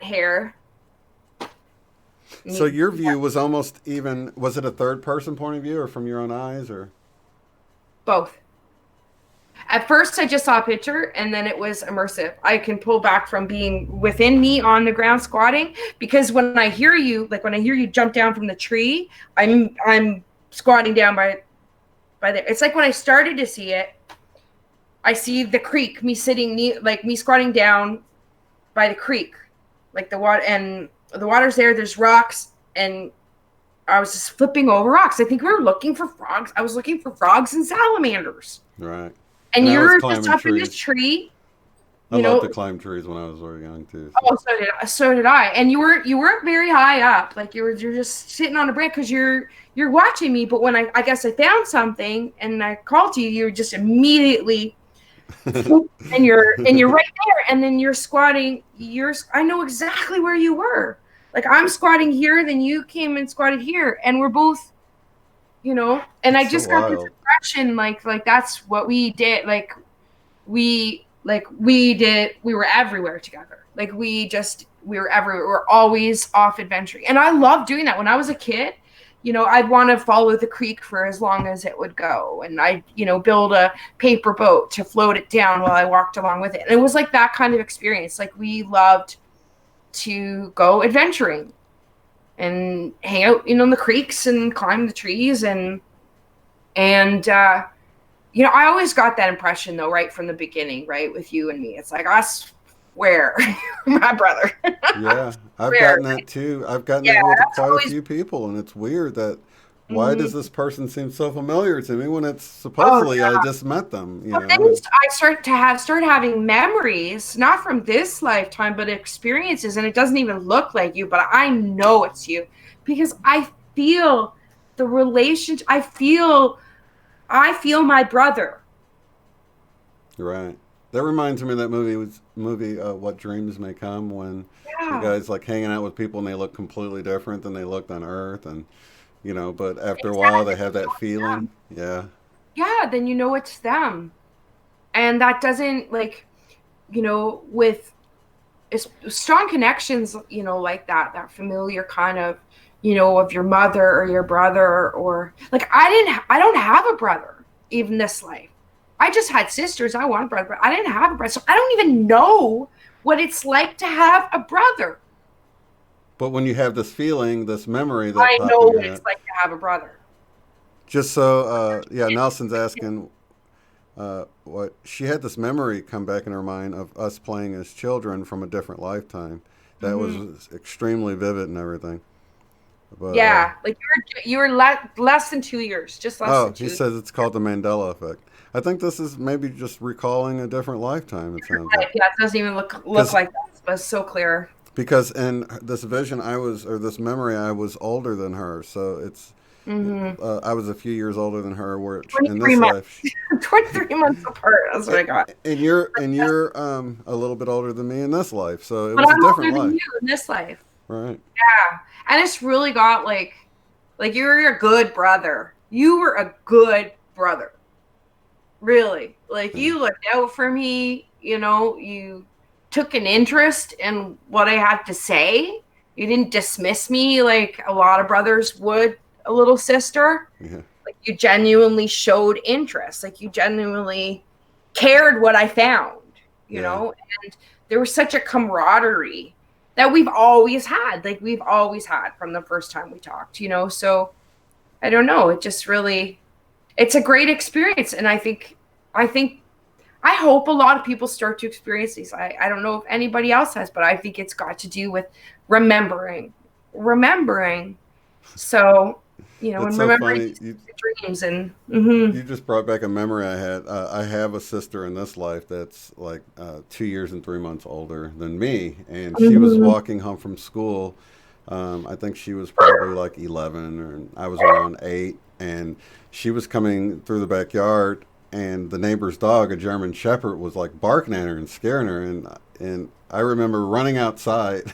hair. So your view was almost even, was it a third person point of view or from your own eyes, or? Both. At first I just saw a picture and then it was immersive. I can pull back from being within me on the ground squatting, because when I hear you jump down from the tree, I'm squatting down by there. It's like when I started to see it, I see the creek, me squatting down by the creek, like the water, and the water's there's rocks, and I was just flipping over rocks. I think we were looking for frogs. I was looking for frogs and salamanders. Right. And you're just up in this tree. I loved to climb trees when I was very young too. So. Oh, so did I. And you weren't very high up. Like you're just sitting on a branch because you're watching me. But when I guess I found something and I called to you, you're just immediately and you're right there. And then you're squatting. I know exactly where you were. Like I'm squatting here, then you came and squatted here, and we're both, and I just got this impression like that's what we did. We were everywhere together. Like we were everywhere. We're always off adventuring. And I loved doing that. When I was a kid, I'd want to follow the creek for as long as it would go. And I'd, build a paper boat to float it down while I walked along with it. And it was like that kind of experience. Like we loved to go adventuring and hang out, in the creeks and climb the trees. And I always got that impression though, right from the beginning, right, with you and me. It's like, I swear, my brother. Yeah, I've gotten that too. I've gotten Yeah, that with that's quite a always. few people, and it's weird that why does Mhm. this person seem so familiar to me when it's Oh, supposedly I just met them, but then and I start having memories, not from this lifetime, but experiences, and it doesn't even look like you, but I know it's you because I feel the relationship. I feel my brother. right. That reminds me of that movie What Dreams May Come when the Yeah, guy's like hanging out with people and they look completely different than they looked on Earth, and but after a while they exactly. have that feeling. Yeah, Yeah, then it's them, and that doesn't like with strong connections, like that familiar kind of, of your mother or your brother, or like I don't have a brother even this life. I just had sisters. I want a brother, but I didn't have a brother. So I don't even know what it's like to have a brother. but when you have this feeling, this memory that I popped know in your what head, it's like to have a brother. just so yeah, Nelson's asking what she had this memory come back in her mind of us playing as children from a different lifetime. That Hmm. was extremely vivid and everything. But Yeah, like you were less than 2 years, just less than oh, he two. says it's called the Mandela effect. I think this is maybe just recalling a different lifetime. It sounds like Yeah, it doesn't even look because like that, but it's so clear. because in this vision or this memory I was older than her, so it's Hmm. I was a few years older than her. Where in 23 this months. life 23 months apart. That's what I got. and you're a little bit older than me in this life, so it But was a I'm different older than life, you in this life. right? Yeah. And it's really got like you're a good brother. You were a good brother. Really. Like Yeah, you looked out for me, you took an interest in what I had to say. You didn't dismiss me like a lot of brothers would a little sister. yeah, Like you genuinely showed interest. Like you genuinely cared what I found, yeah. and there was such a camaraderie that we've always had. Like we've always had from the first time we talked, So I don't know. It just really it's a great experience. And I think I hope a lot of people start to experience these. I don't know if anybody else has, but I think it's got to do with remembering. Remembering. So, It's and so remembering funny. these dreams and mhm. You just brought back a memory I had. I have a sister in this life that's like 2 years and 3 months older than me, and she was Mhm. walking home from school. I think she was probably like 11, or I was around 8, and she was coming through the backyard, and the neighbor's dog, a German Shepherd, was like barking at her and scaring her, and I remember running outside.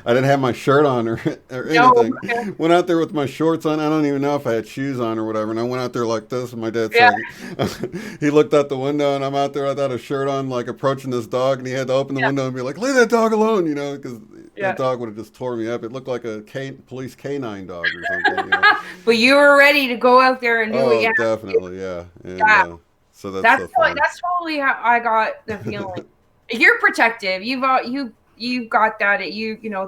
I didn't have my shirt on or No. anything. Went out there with my shorts on. I don't even know if I had shoes on or whatever. And I went out there like this. And my dad's Yeah. like, he looked out the window, and I'm out there without a shirt on, like approaching this dog. And he had to open the Yeah. window and be like, "Leave that dog alone," because that Yeah. dog would have just tore me up. It looked like a police canine dog or something. But you were ready to go out there and do what Oh, you had to do. definitely, yeah. And Yeah. so that's so funny. That's totally how I got the feeling. You're protective. You've got that.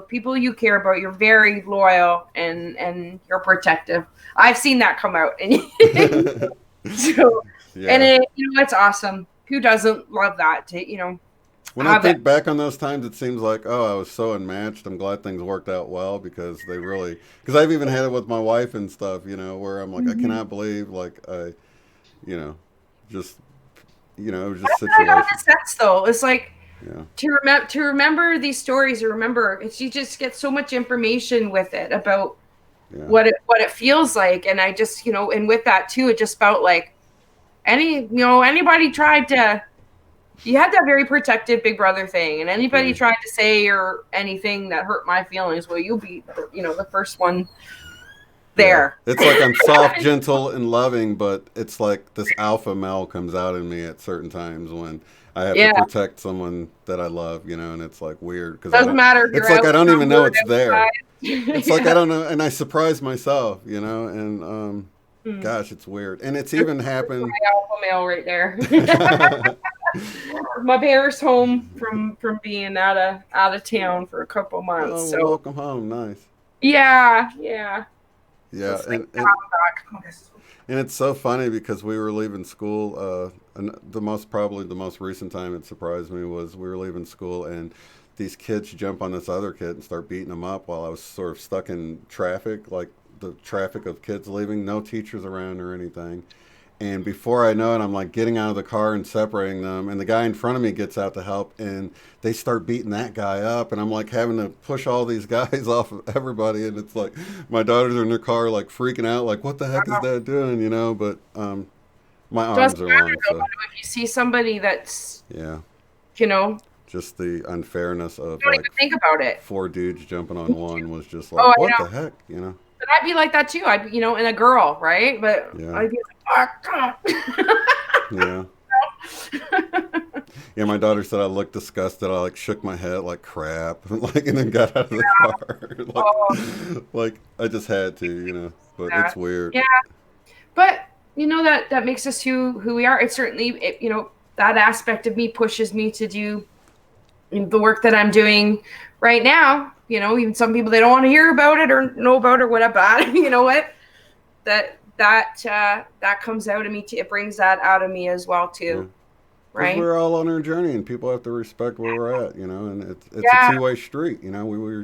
People you care about. You're very loyal and you're protective. I've seen that come out, and so and Yeah. it's awesome. Who doesn't love that? To When I have it. think back on those times, it seems like, oh, I was so unmatched. I'm glad things worked out well because because I've even had it with my wife and stuff, where I'm like, I Mhm. cannot believe, like, you know, just, it was just That's what I got situation. the sense though. It's like Yeah. to remember these stories. You remember, you just get so much information with it about Yeah. what it feels like, and I just and with that too, it just felt like anybody tried to. You had that very protective big brother thing, and anybody Right. tried to say or anything that hurt my feelings, well, you'll be the first one Yeah. there. It's like I'm soft, gentle, and loving, but it's like this alpha male comes out in me at certain times when I have to Yeah. protect someone that I love, and it's like weird because I Doesn't don't. matter if It's you're like I don't even know outnumbered it's there. outside. It's like I Yeah. don't know, and I surprise myself, and Hmm. gosh, it's weird, and it's There's even happened. my alpha male right there. My parents home from being out of town for a couple months. Oh, So welcome home, nice. yeah. So Yeah, it's nice and to have and them back. Oh, this is- and it's so funny because we were leaving school. And probably the most recent time it surprised me was we were leaving school and these kids jump on this other kid and start beating him up while I was sort of stuck in traffic, like the traffic of kids leaving, no teachers around or anything. And before I know it, I'm like getting out of the car and separating them. And the guy in front of me gets out to help, and they start beating that guy up. And I'm like having to push all these guys off of everybody. And it's like my daughters are in their car, like freaking out, like, what the heck is that doing, But my Doesn't arms are matter long, though. so If you see somebody that's, yeah. don't Just the unfairness of like even think about it. four dudes jumping on one was just Oh, like, I what know. the heck? But I'd be like that too. And a girl, right? But Yeah, I'd be like, oh, yeah. God. Yeah, my daughter said I looked disgusted. I like shook my head like crap, like and then got out of the car. Oh, like I just had to. But it's that. weird. Yeah. But that makes us who we are. It certainly, that aspect of me pushes me to do the work that I'm doing right now. Even some people, they don't want to hear about it or know about it or whatever. But you know what? That comes out of me too. It brings that out of me as well Yeah, too, because right? we're all on our journey, and people have to respect where we're at. And it's a Yeah, two-way street. We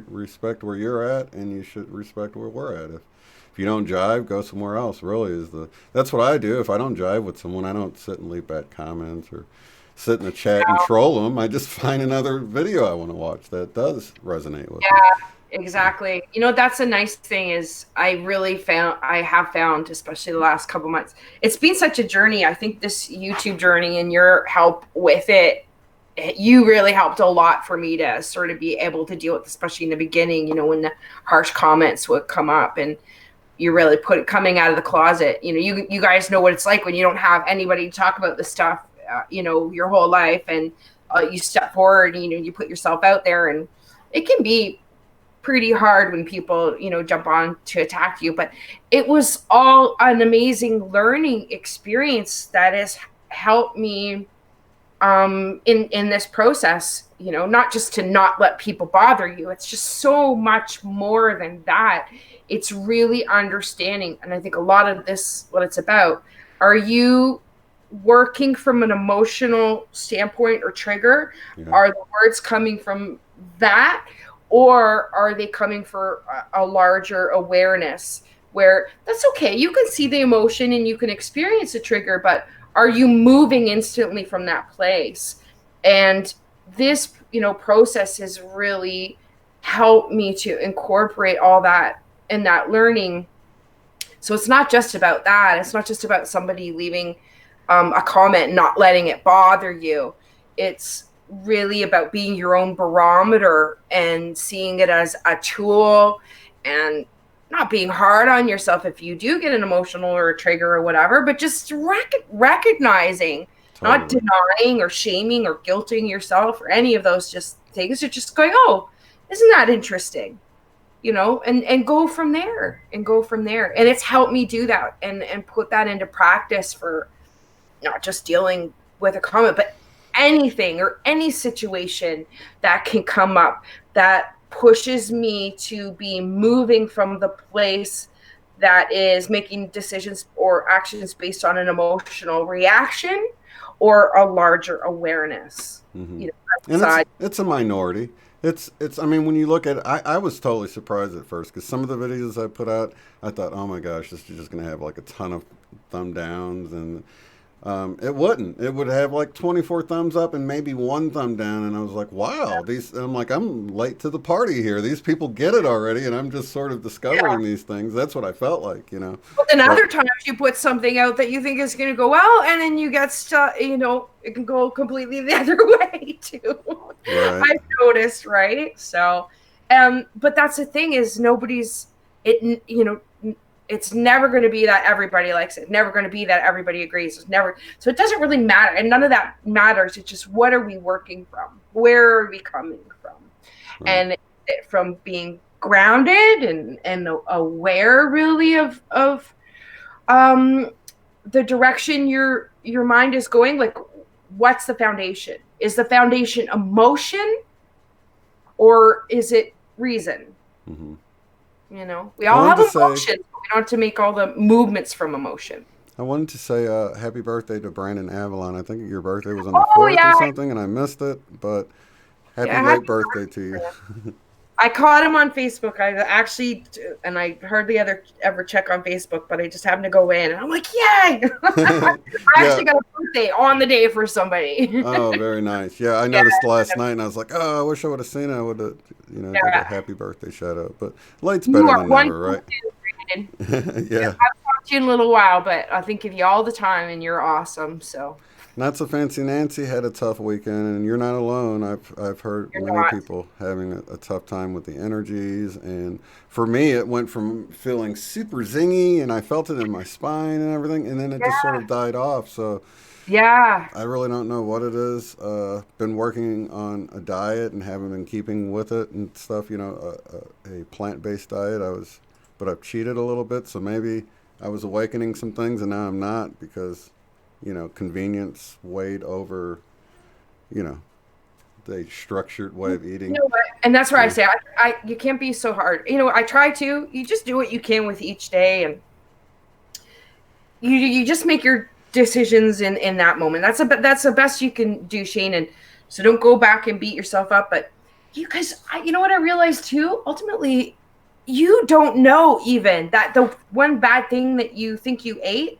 respect where you're at, and you should respect where we're at. If you don't jive, go somewhere else. Really, that's what I do. If I don't jive with someone, I don't sit and leave bad comments or sit in the chat and troll them. I just find another video I want to watch that does resonate with me. yeah, exactly. That's a nice thing is I have found, especially the last couple months, it's been such a journey. I think this YouTube journey and your help with it, you really helped a lot for me to sort of be able to deal with, especially in the beginning, when the harsh comments would come up and you really put it coming out of the closet. You guys know what it's like when you don't have anybody to talk about this stuff, your whole life, and you step forward and you put yourself out there, and it can be pretty hard when people jump on to attack you. But it was all an amazing learning experience that has helped me in this process, not just to not let people bother you. It's just so much more than that. It's really understanding. And I think a lot of this, what it's about, are you working from an emotional standpoint or trigger? Yeah. Are the words coming from that? Or are they coming for a larger awareness where that's okay? You can see the emotion and you can experience a trigger, but are you moving instantly from that place? And this process has really helped me to incorporate all that and that learning. So it's not just about that. It's not just about somebody leaving a comment and not letting it bother you. It's really about being your own barometer and seeing it as a tool, and not being hard on yourself if you do get an emotional or a trigger or whatever, but just recognizing, not Totally. denying or shaming or guilting yourself or any of those just things. You're just going, oh, isn't that interesting? And go from there and go from there. And it's helped me do that and put that into practice for not just dealing with a comment, but anything or any situation that can come up that pushes me to be moving from the place that is making decisions or actions based on an emotional reaction or a larger awareness. Hmm. You know, And it's side. it's a minority. It's. I mean, when you look at it, I was totally surprised at first because some of the videos I put out, I thought, oh my gosh, this is just gonna have like a ton of thumb downs, and it wouldn't. It would have like 24 thumbs up and maybe one thumb down, and I was like, wow, these. I'm like, I'm late to the party here. These people get it already, and I'm just sort of Yeah. discovering these things. That's what I felt like. But then But other times you put something out that you think is going to go well, and then you get stuck. It can go completely the other way too. right, I've noticed, right? So, but that's the thing is nobody's it. It's never going to be that everybody likes it. Never going to be that everybody agrees. It's never. So it doesn't really matter. And none of that matters. It's just, what are we working from? Where are we coming from? Right. And from being grounded and aware really of the direction your mind is going. Like, what's the foundation? Is the foundation emotion, or is it reason? Mm-hmm. We all have emotions, but we don't have to make all the movements from emotion. I wanted to say happy birthday to Brandon Avalon. I think your birthday was on the Oh 4th yeah, or something, and I missed it. But happy late birthday to you. I caught him on Facebook. I actually, and I hardly ever check on Facebook, but I just happened to go in, and I'm like, yay! I actually got a birthday on the day for somebody. Oh, very nice. Yeah, I noticed last night, and I was like, oh, I wish I would have seen it. I would have, did a happy birthday shout out. But late's better than never, right? Yeah. I've talked to you in a little while, but I think of you all the time, and you're awesome. So. Not so fancy Nancy had a tough weekend, and you're not alone. I've heard many people having a tough time with the energies, and for me, it went from feeling super zingy, and I felt it in my spine and everything, and then it just sort of died off. So yeah, I really don't know what it is. Been working on a diet and haven't been keeping with it and stuff. A plant-based diet. But I've cheated a little bit, so maybe I was awakening some things, and now I'm not because. Convenience weighed over, the structured way of eating. You know what? And that's where I say, you can't be so hard. I try to. You just do what you can with each day, and you just make your decisions in that moment. That's the best you can do, Shane. And so don't go back and beat yourself up. But because you know what I realized too? Ultimately, you don't know even that the one bad thing that you think you ate,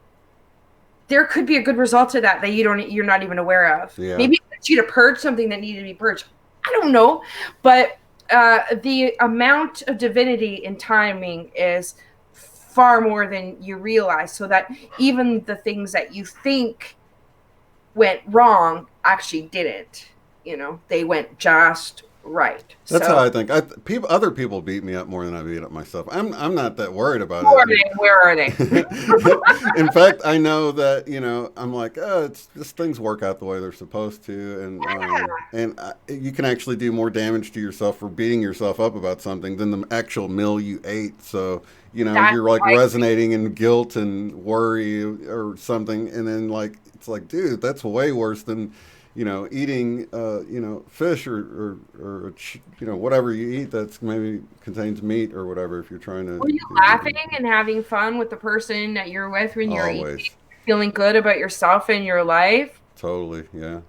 there could be a good result to that you're not even aware of. Yeah. Maybe it's you to purge something that needed to be purged. I don't know, but the amount of divinity in timing is far more than you realize. So that even the things that you think went wrong actually didn't. They went just right. That's how I think. Other people beat me up more than I beat up myself. I'm not that worried about it. Where are they? In fact, I know that I'm like, it's just things work out the way they're supposed to, and you can actually do more damage to yourself for beating yourself up about something than the actual meal you ate. So you're like resonating in guilt and worry or something, and then it's like, dude, that's way worse than. Eating, fish or whatever you eat that's maybe contains meat or whatever. If you're trying to, were you laughing and having fun with the person that you're with when you're eating, feeling good about yourself and your life? Totally, yeah.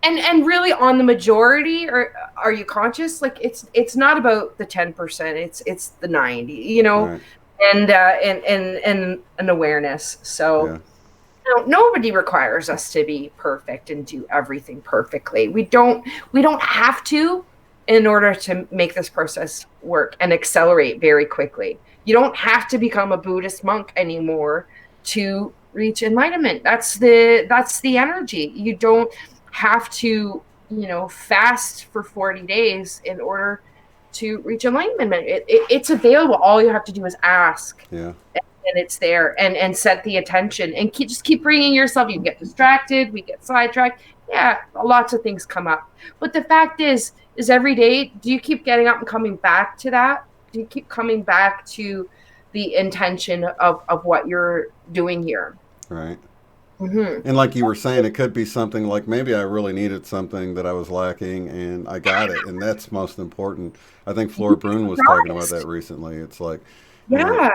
And really, on the majority, or are you conscious? Like it's not about the 10%. It's the 90. Right. And an awareness. So. Yeah. Nobody requires us to be perfect and do everything perfectly. We don't have to in order to make this process work and accelerate very quickly. You don't have to become a Buddhist monk anymore to reach enlightenment. That's the energy. You don't have to, fast for 40 days in order to reach enlightenment. It's available. All you have to do is ask. Yeah. And it's there, and set the attention, and keep bringing yourself. You get distracted, we get sidetracked. Yeah, lots of things come up. But the fact is every day, do you keep getting up and coming back to that? Do you keep coming back to the intention of what you're doing here? Right. Mm-hmm. And like you were saying, it could be something like maybe I really needed something that I was lacking, and I got it, and that's most important. I think Flora Brune was talking about that recently. It's like,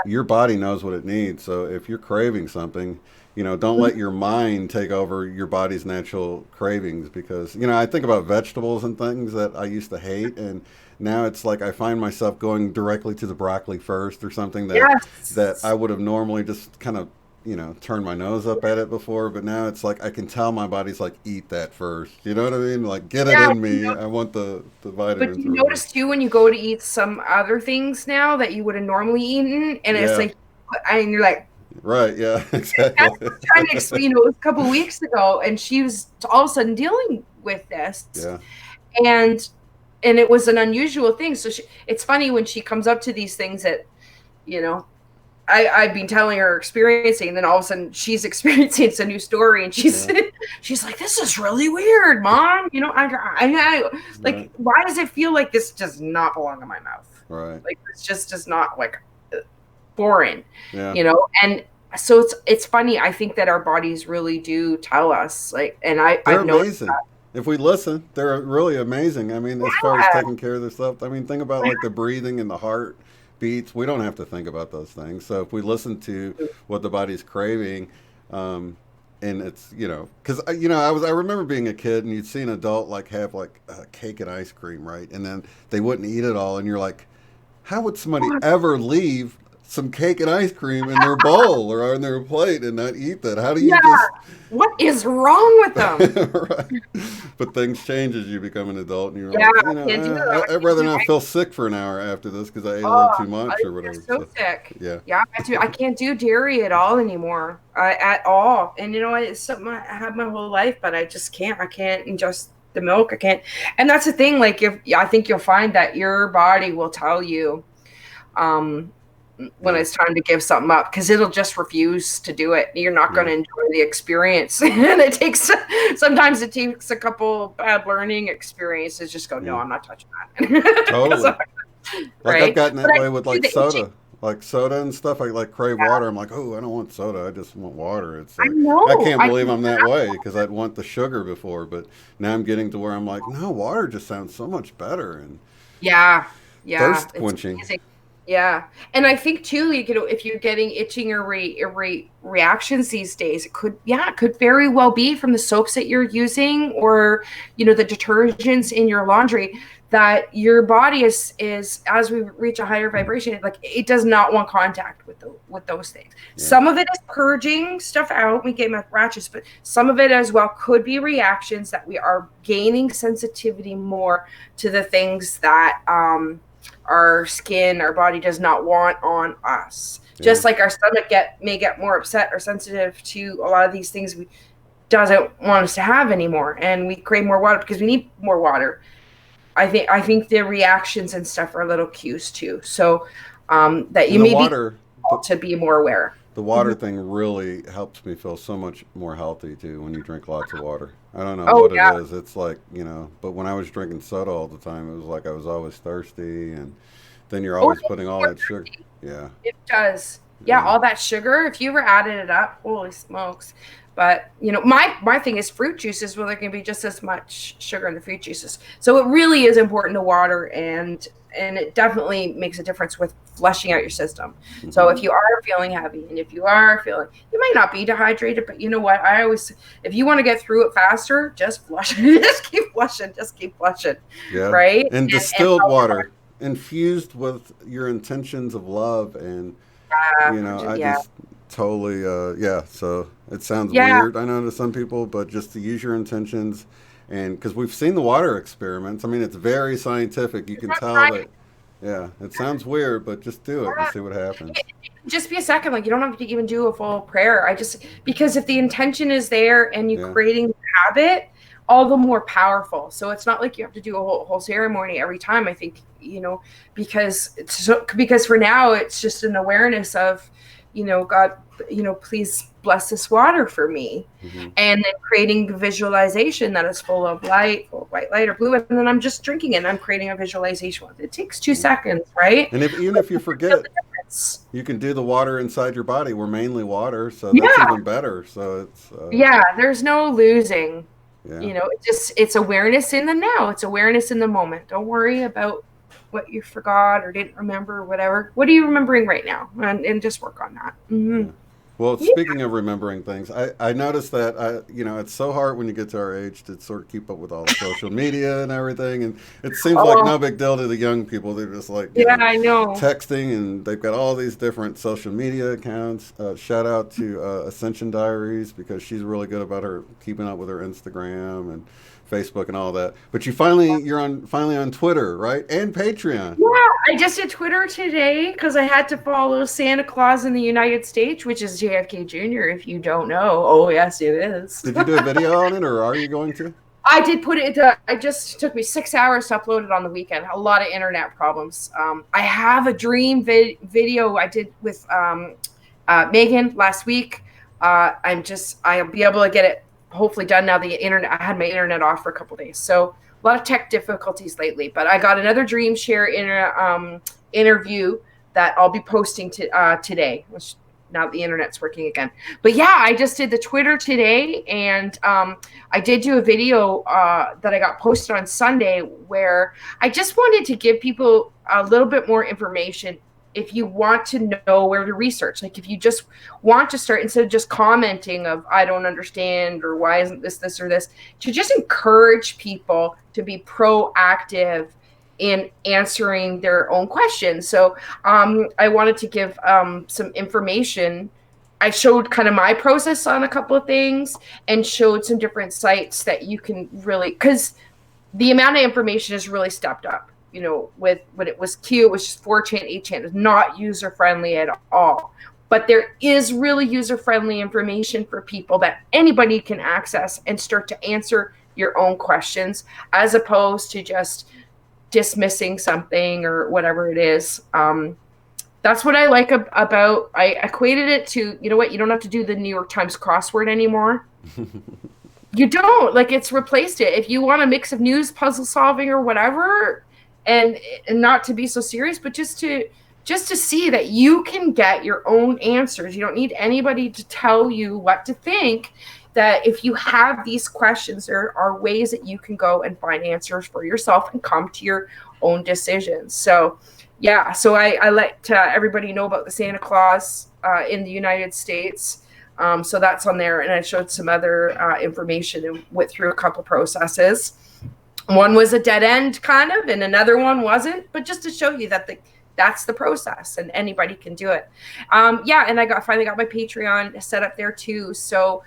your body knows what it needs. So if you're craving something, don't let your mind take over your body's natural cravings, because, I think about vegetables and things that I used to hate, and now it's like I find myself going directly to the broccoli first or something that I would have normally just kind of, turn my nose up at it before, but now it's like I can tell my body's like, eat that first. You know what I mean? Like, get it in me. I want the vitamins. But you notice too when you go to eat some other things now that you would have normally eaten, and it's like, and you're like, right, yeah, exactly. That's what I'm trying to explain. It was a couple of weeks ago, and she was all of a sudden dealing with this, and it was an unusual thing. So it's funny when she comes up to these things that, I've been telling her experiencing, and then all of a sudden she's experiencing it's a new story, and she's Yeah. she's like, "This is really weird, Mom." I like, Right. why does it feel like this does not belong in my mouth? Right. Like, this just does not, like, foreign, Yeah. And so it's funny. I think that our bodies really do tell us, like, and They're I've noticed amazing. that. If we listen, they're really amazing. I mean, as far as Yeah, taking care of this stuff, I mean, think about like the breathing and the heart beats. We don't have to think about those things. So if we listen to what the body's craving, and it's because I remember being a kid and you'd see an adult like have like cake and ice cream, right, and then they wouldn't eat it all, and you're like, how would somebody ever leave some cake and ice cream in their bowl or on their plate and not eat that? How do you yeah. just What is wrong with them? right? But things change as you become an adult, and you're Yeah, like, I can't do that. I I'd can't rather do not it. feel sick for an hour after this because I ate a little Oh, too much or you're whatever. so So, sick. yeah, Yeah, I can't do dairy at all anymore. At all. And it's something I had my whole life, but I just can't. I can't ingest the milk. I can't. And that's the thing. Like, if I think you'll find that your body will tell you, um, when yeah, it's time to give something up, because it'll just refuse to do it. You're not going yeah, to enjoy the experience. And sometimes it takes a couple bad learning experiences. Just go, no, yeah, I'm not touching that. totally. So, Like I've right. gotten But that I way with do like the itching. soda and stuff. I like crave water. I'm like, oh, I don't want soda. I just want water. It's I like I know. can't I believe can I'm that way because I'd want the sugar before, but now I'm getting to where I'm like, no, water just sounds so much better and Yeah, yeah, thirst it's quenching. amazing. Yeah, and I think too, if you're getting itching or reactions these days, it could very well be from the soaps that you're using, or the detergents in your laundry, that your body is as we reach a higher vibration, like, it does not want contact with those things. Yeah, Some of it is purging stuff out. We get ratchets, but some of it as well could be reactions that we are gaining sensitivity more to the things that our skin, our body does not want on us. yeah. Just like our stomach may get more upset or sensitive to a lot of these things we doesn't want us to have anymore, and we crave more water because we need more water. I think the reactions and stuff are little cues too. So that you And the may be water, called to be more aware. the Mm-hmm. water thing really helps me feel so much more healthy too when you drink lots of water. I don't know Oh what it yeah. is. It's like, but when I was drinking soda all the time, it was like I was always thirsty and then you're Oh, always putting all that sugar. Yeah. it does. Yeah, Yeah. all that sugar. If you ever added it up, holy smokes! But my thing is fruit juices. Well, there can be just as much sugar in the fruit juices. So it really is important to water, and it definitely makes a difference with flushing out your system. So Hmm. if you are feeling heavy, and if you are feeling, you might not be dehydrated, but you know what? If you want to get through it faster, just flush. Just keep flushing. Just keep flushing. Yeah. Right? And And distilled help your water infused with your intentions of love and I yeah. just totally, yeah. So it sounds Yeah. weird, I know, to some people, but just to use your intentions, and because we've seen the water experiments, I mean, it's very scientific. You can tell Try that, yeah, it sounds weird, but just do it and yeah. see what happens. Just be a second. Like, you don't have to even do a full prayer. Because if the intention is there and you Yeah, creating the habit, all the more powerful. So it's not like you have to do a whole ceremony every time. I think, because for now it's just an awareness of, God, please bless this water for me. hmm, And then creating the visualization that is full of light, full of white light or blue. And then I'm just drinking it and I'm creating a visualization. It takes two yeah. seconds, right? And if even But if you you feel forget, the difference. you can do the water inside your body. We're mainly water, so that's Yeah. even better. So it's, Yeah, there's no losing. yeah. It's awareness in the now. It's awareness in the moment. Don't worry about what you forgot or didn't remember or whatever. What are you remembering right now? And just work on that. Yeah. Well, Yeah. speaking of remembering things, I noticed that it's so hard when you get to our age to sort of keep up with all the social media and everything, and it seems like Oh, no big deal to the young people. They're just like yeah, I know. texting, and they've got all these different social media accounts. Shout out to Ascension Diaries because she's really good about her keeping up with her Instagram and Facebook and all that. But you're finally on Twitter, right? And Patreon. Yeah, I just did Twitter today because I had to follow Santa Claus in the United States, which is JFK Jr., if you don't know. Oh, yes, it is. Did you do a video on it, or are you going to? I did put it. It just took me 6 hours to upload it on the weekend. A lot of internet problems. I have a dream video I did with Megan last week. I'll be able to get it hopefully done now. The internet, I had my internet off for a couple days, so a lot of tech difficulties lately. But I got another Dream Share interview that I'll be posting today, which now the internet's working again. But yeah, I just did the Twitter today, and I did do a video that I got posted on Sunday where I just wanted to give people a little bit more information. If you want to know where to research, like if you just want to start, instead of just commenting of I don't understand or why isn't this or this, to just encourage people to be proactive in answering their own questions. So I wanted to give some information. I showed kind of my process on a couple of things and showed some different sites that you can really, because the amount of information has really stepped up. You know, with when it was Q, it was just 4chan, 8chan. It was not user friendly at all. But there is really user friendly information for people that anybody can access and start to answer your own questions, as opposed to just dismissing something or whatever it is. That's what I like about. I equated it to, you know what? You don't have to do the New York Times crossword anymore. You don't, like, it's replaced it. If you want a mix of news, puzzle solving, or whatever. And not to be so serious, but just to see that you can get your own answers. You don't need anybody to tell you what to think. That if you have these questions, there are ways that you can go and find answers for yourself and come to your own decisions. So, yeah. So I let everybody know about the Santa Claus in the United States. So that's on there, and I showed some other information and went through a couple processes. One was a dead end kind of, and another one wasn't, but just to show you that that's the process and anybody can do it. Yeah. And I finally got my Patreon set up there too. So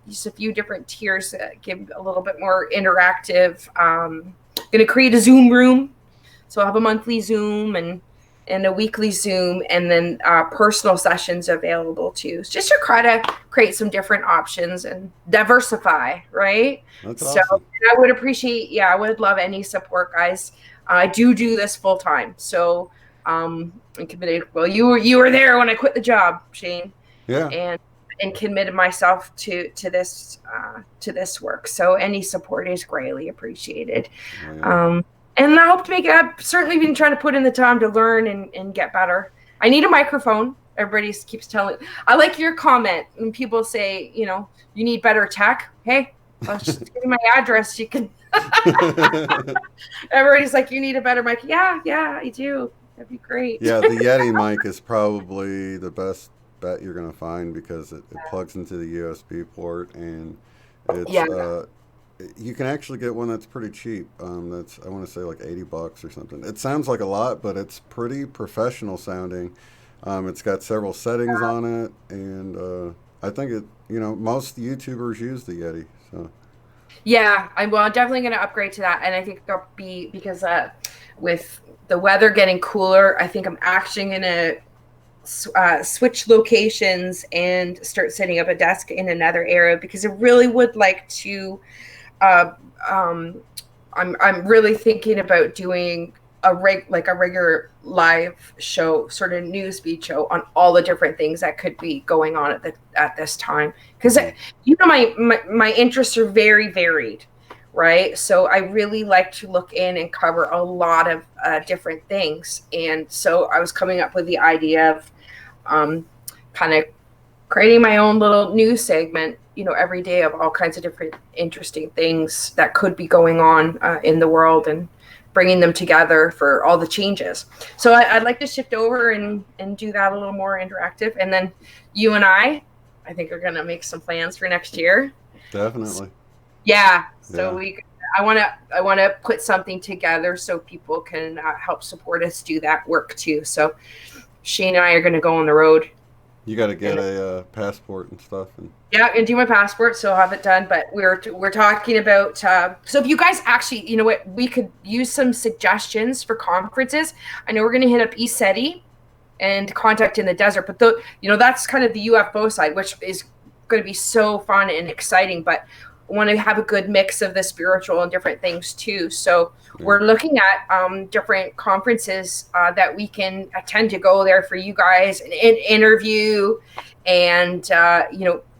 just a few different tiers that give a little bit more interactive. Going to create a Zoom room. So I'll have a monthly Zoom and a weekly Zoom, and then personal sessions available too. Just to try to create some different options and diversify, right? That's awesome. So I would appreciate, I would love any support, guys. I do this full time. So I'm committed. Well, you were there when I quit the job, Shane. Yeah. And committed myself to this work. So any support is greatly appreciated. Oh, yeah. And I hope to I've certainly been trying to put in the time to learn and get better. I need a microphone. Everybody keeps telling. I like your comment when people say, you know, you need better tech. Hey, I'll just give you my address. You can. Everybody's like, you need a better mic. Yeah, I do. That'd be great. Yeah, the Yeti mic is probably the best bet you're going to find, because it plugs into the USB port, and it's you can actually get one that's pretty cheap. That's, I want to say, like $80 or something. It sounds like a lot, but it's pretty professional sounding. It's got several settings on it, and I think it, you know, most YouTubers use the Yeti. So yeah, I'm definitely going to upgrade to that, and I think it'll be because with the weather getting cooler, I think I'm actually going to switch locations and start setting up a desk in another area, because I really would like to. I'm really thinking about doing a regular live show, sort of news feed show on all the different things that could be going on at this time, because you know my interests are very varied, right? So I really like to look in and cover a lot of different things, and so I was coming up with the idea of kind of creating my own little news segment, you know, every day, of all kinds of different interesting things that could be going on in the world, and bringing them together for all the changes. So I'd like to shift over and do that a little more interactive. And then you and I think are going to make some plans for next year. Definitely. Yeah. So I want to put something together so people can help support us do that work too. So Shane and I are going to go on the road. You got to get a passport and stuff. And do my passport, so I'll have it done. But we're talking about, so if you guys actually, you know what, we could use some suggestions for conferences. I know we're going to hit up ECETI and Contact in the Desert, but that's kind of the UFO side, which is going to be so fun and exciting. But want to have a good mix of the spiritual and different things too. So Yeah. we're looking at different conferences that we can attend to go there for you guys and interview and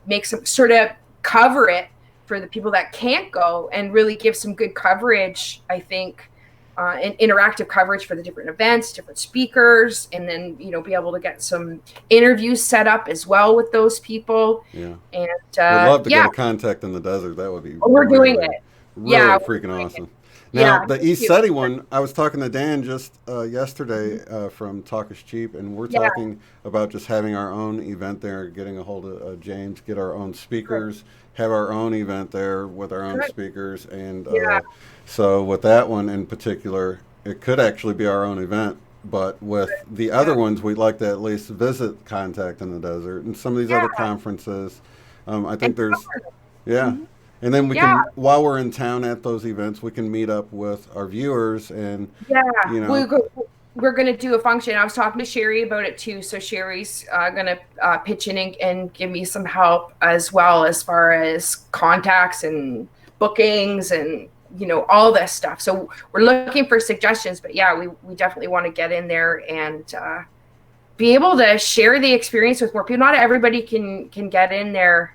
make some sort of cover it for the people that can't go and really give some good coverage, I think, and interactive coverage for the different events, different speakers, and then, be able to get some interviews set up as well with those people. Yeah. And Would love to get a contact in the desert. That would be we're doing really, it. really Yeah, freaking awesome. Now, yeah, the East Seti one, I was talking to Dan just yesterday from Talk is Cheap, and we're yeah, talking about just having our own event there, getting a hold of James, get our own good, speakers, have our own event there with our own good. speakers. And Yeah, so, with that one in particular, it could actually be our own event. But with the other yeah, ones, we'd like to at least visit Contact in the Desert and some of these other yeah, conferences. I and think there's, cover. yeah. Mhm. And then we Yeah, can, while we're in town at those events, we can meet up with our viewers and, yeah. you We know, go, we're going to do a function. I was talking to Sherry about it too. So Sherry's going to pitch in and give me some help as well as far as contacts and bookings and all this stuff. So we're looking for suggestions. But yeah, we definitely want to get in there and be able to share the experience with more people. Not everybody can get in there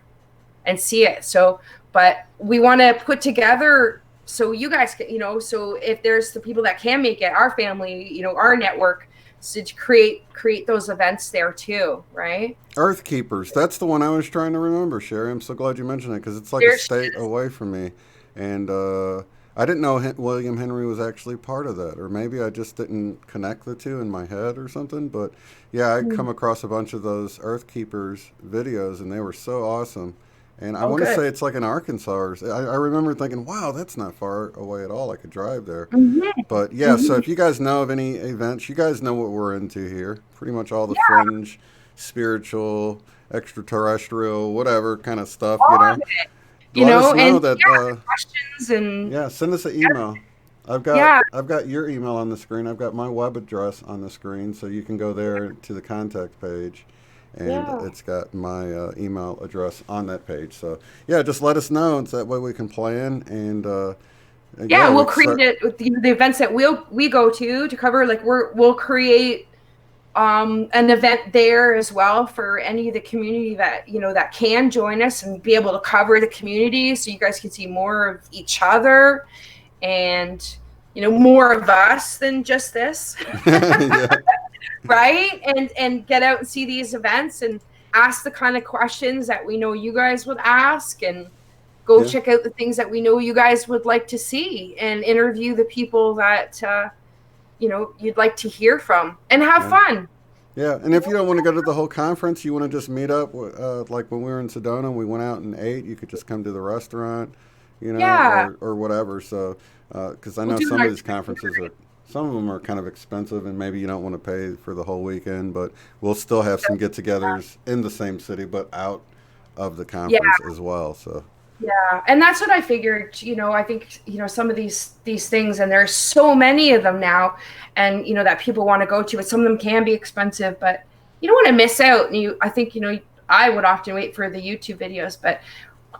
and see it. So, but we want to put together so you guys can, so if there's the people that can make it, our family, our network, so to create those events there too, right? Earth Keepers. That's the one I was trying to remember, Sherry. I'm so glad you mentioned it because it's like a There she state is. away from me. And I didn't know William Henry was actually part of that. Or maybe I just didn't connect the two in my head or something. But yeah, I come across a bunch of those Earth Keepers videos and they were so awesome. And I Oh, want to good. say it's like in Arkansas. I remember thinking, wow, that's not far away at all. I could drive there. Mm-hmm. But yeah, so Mm-hmm. if you guys know of any events, you guys know what we're into here. Pretty much all the Yeah, fringe, spiritual, extraterrestrial, whatever kind of stuff, all of it, Let us know and that. yeah, questions and Yeah, send us an email. yeah, I've got your email on the screen. I've got my web address on the screen, so you can go there to the contact page, and yeah. it's got my email address on that page. So yeah, just let us know, so that way we can plan and Yeah, yeah, we we'll can create start. it with the events that we go to cover. Like we'll create an event there as well for any of the community that that can join us and be able to cover the community, so you guys can see more of each other and more of us than just this. Yeah, Right, and get out and see these events and ask the kind of questions that we know you guys would ask, and go yeah, check out the things that we know you guys would like to see, and interview the people that you'd like to hear from, and have yeah. fun. Yeah, and if you don't want to go to the whole conference, you want to just meet up, like when we were in Sedona, we went out and ate. You could just come to the restaurant, Yeah, or whatever. So, because I we'll know do some of like these conferences are, some of them are kind of expensive, and maybe you don't want to pay for the whole weekend. But we'll still have some get-togethers in the same city, but out of the yeah. conference as well. So, Yeah, and that's what I figured. I think some of these things, and there's so many of them now, and that people want to go to. But some of them can be expensive, but you don't want to miss out. And I think I would often wait for the YouTube videos, but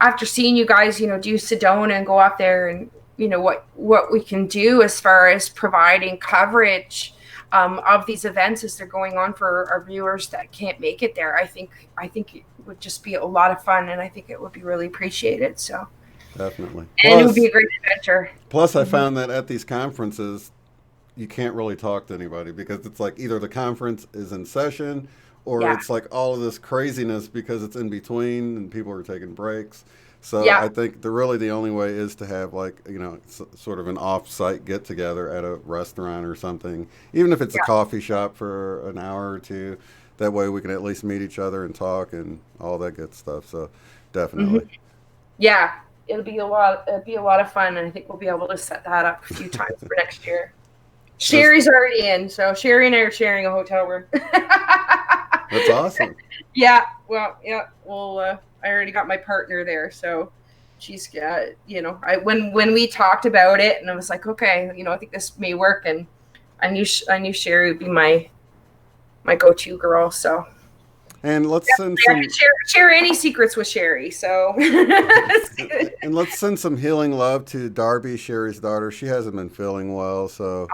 after seeing you guys, do Sedona and go out there, and what we can do as far as providing coverage of these events as they're going on for our viewers that can't make it there. I think it would just be a lot of fun, and I think it would be really appreciated. So, definitely. and it would be Plus, a great adventure. I Hmm. found that at these conferences, you can't really talk to anybody because it's like either the conference is in session or Yeah, it's like all of this craziness because it's in between and people are taking breaks. So yeah, I think the only way is to have like sort of an off-site get together at a restaurant or something, even if it's a yeah. coffee shop for an hour or two. That way we can at least meet each other and talk and all that good stuff. So Hmm. definitely, Yeah. It'll be a lot of fun, and I think we'll be able to set that up a few times for next year. that's Sherry's already in, so Sherry and I are sharing a hotel room. that's awesome. Yeah, well, yeah, well, I already got my partner there, so she's, I when we talked about it, and I was like, okay, I think this may work, and I knew Sherry would be my go-to girl, so And let's send some share any secrets with Sherry. So and let's send some healing love to Darby, Sherry's daughter. She hasn't been feeling well, so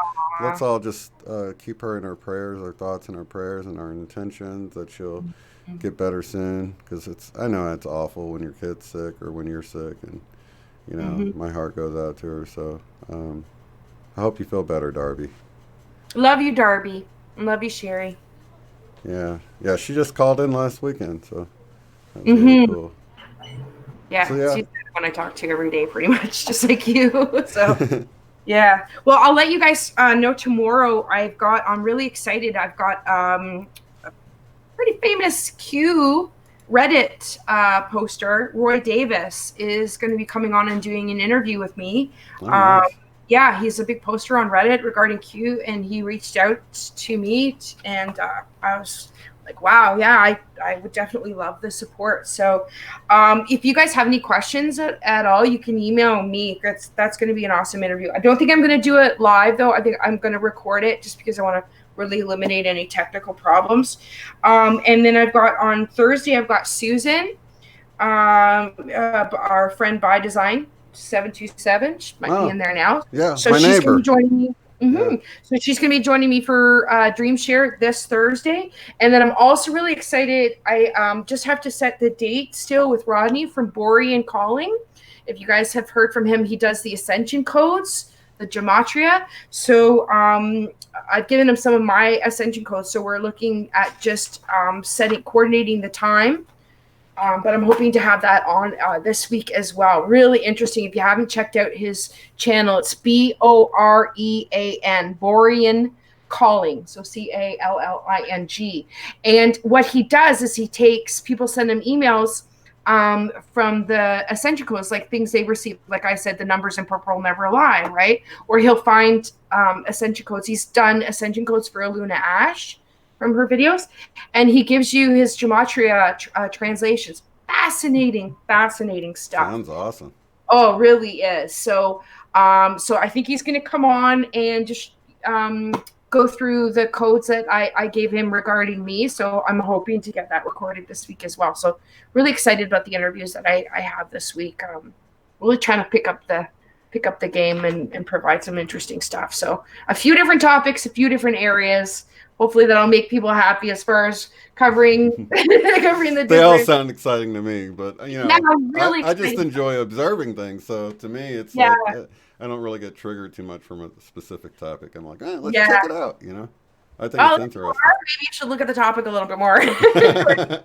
let's all just keep her in our prayers, our thoughts and our prayers and our intentions that she'll get better soon. Because I know it's awful when your kid's sick or when you're sick, and you know my heart goes out to her. So I hope you feel better, Darby. Love you, Darby. Love you, Sherry. Yeah. She just called in last weekend, so that was really cool. Yeah, she's the one I talk to every day, pretty much, just like you. So, yeah. Well, I'll let you guys know tomorrow. I'm really excited. I've got a pretty famous Q Reddit poster. Roy Davis is going to be coming on and doing an interview with me. Oh, nice. Yeah, he's a big poster on Reddit regarding Q, and he reached out to me, and I was like, wow, yeah, I would definitely love the support. So if you guys have any questions at all, you can email me. That's going to be an awesome interview. I don't think I'm going to do it live, though. I think I'm going to record it just because I want to really eliminate any technical problems. And then on Thursday, I've got Susan, our friend By Design 727. She might be in there now. Yeah, so my she's neighbor. Going to be joining me. Yeah. So she's going to be joining me for Dream Share this Thursday. And then I'm also really excited. I just have to set the date still with Rodney from Bori and Calling. If you guys have heard from him, he does the ascension codes, the gematria. So I've given him some of my ascension codes. So we're looking at just coordinating the time. But I'm hoping to have that on this week as well. Really interesting. If you haven't checked out his channel, it's Borean, Borean Calling. So Calling. And what he does is people send him emails from the ascension codes, like things they receive. Like I said, the numbers in purple never lie, right? Or he'll find ascension codes. He's done ascension codes for Aluna Ash from her videos, and he gives you his gematria translations. Fascinating stuff. Sounds awesome. Oh, really is. So I think he's going to come on and just go through the codes that I gave him regarding me. So I'm hoping to get that recorded this week as well. So really excited about the interviews that I have this week. Really trying to pick up the game and provide some interesting stuff. So a few different topics, a few different areas. Hopefully that'll make people happy as far as covering the. They all sound exciting to me, but you know, really I just enjoy observing things. So to me, it's like I don't really get triggered too much from a specific topic. I'm like, let's check it out. You know, I think it's interesting. Maybe you should look at the topic a little bit more. It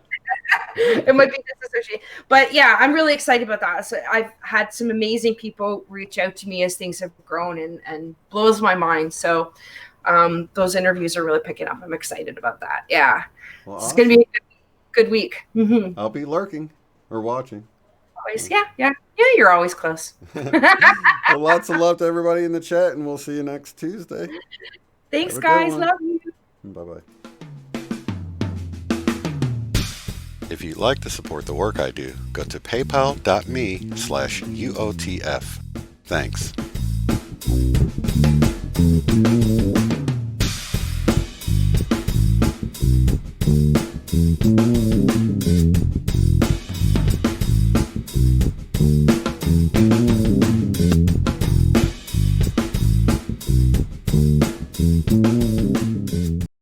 might be disassociated, but yeah, I'm really excited about that. So I've had some amazing people reach out to me as things have grown and blows my mind. So. Those interviews are really picking up. I'm excited about that. Yeah. Well, it's going to be a good week. Mm-hmm. I'll be lurking or watching. Always. Yeah. You're always close. Well, lots of love to everybody in the chat, and we'll see you next Tuesday. Thanks, guys. Love you. Bye-bye. If you'd like to support the work I do, go to paypal.me/UOTF. Thanks.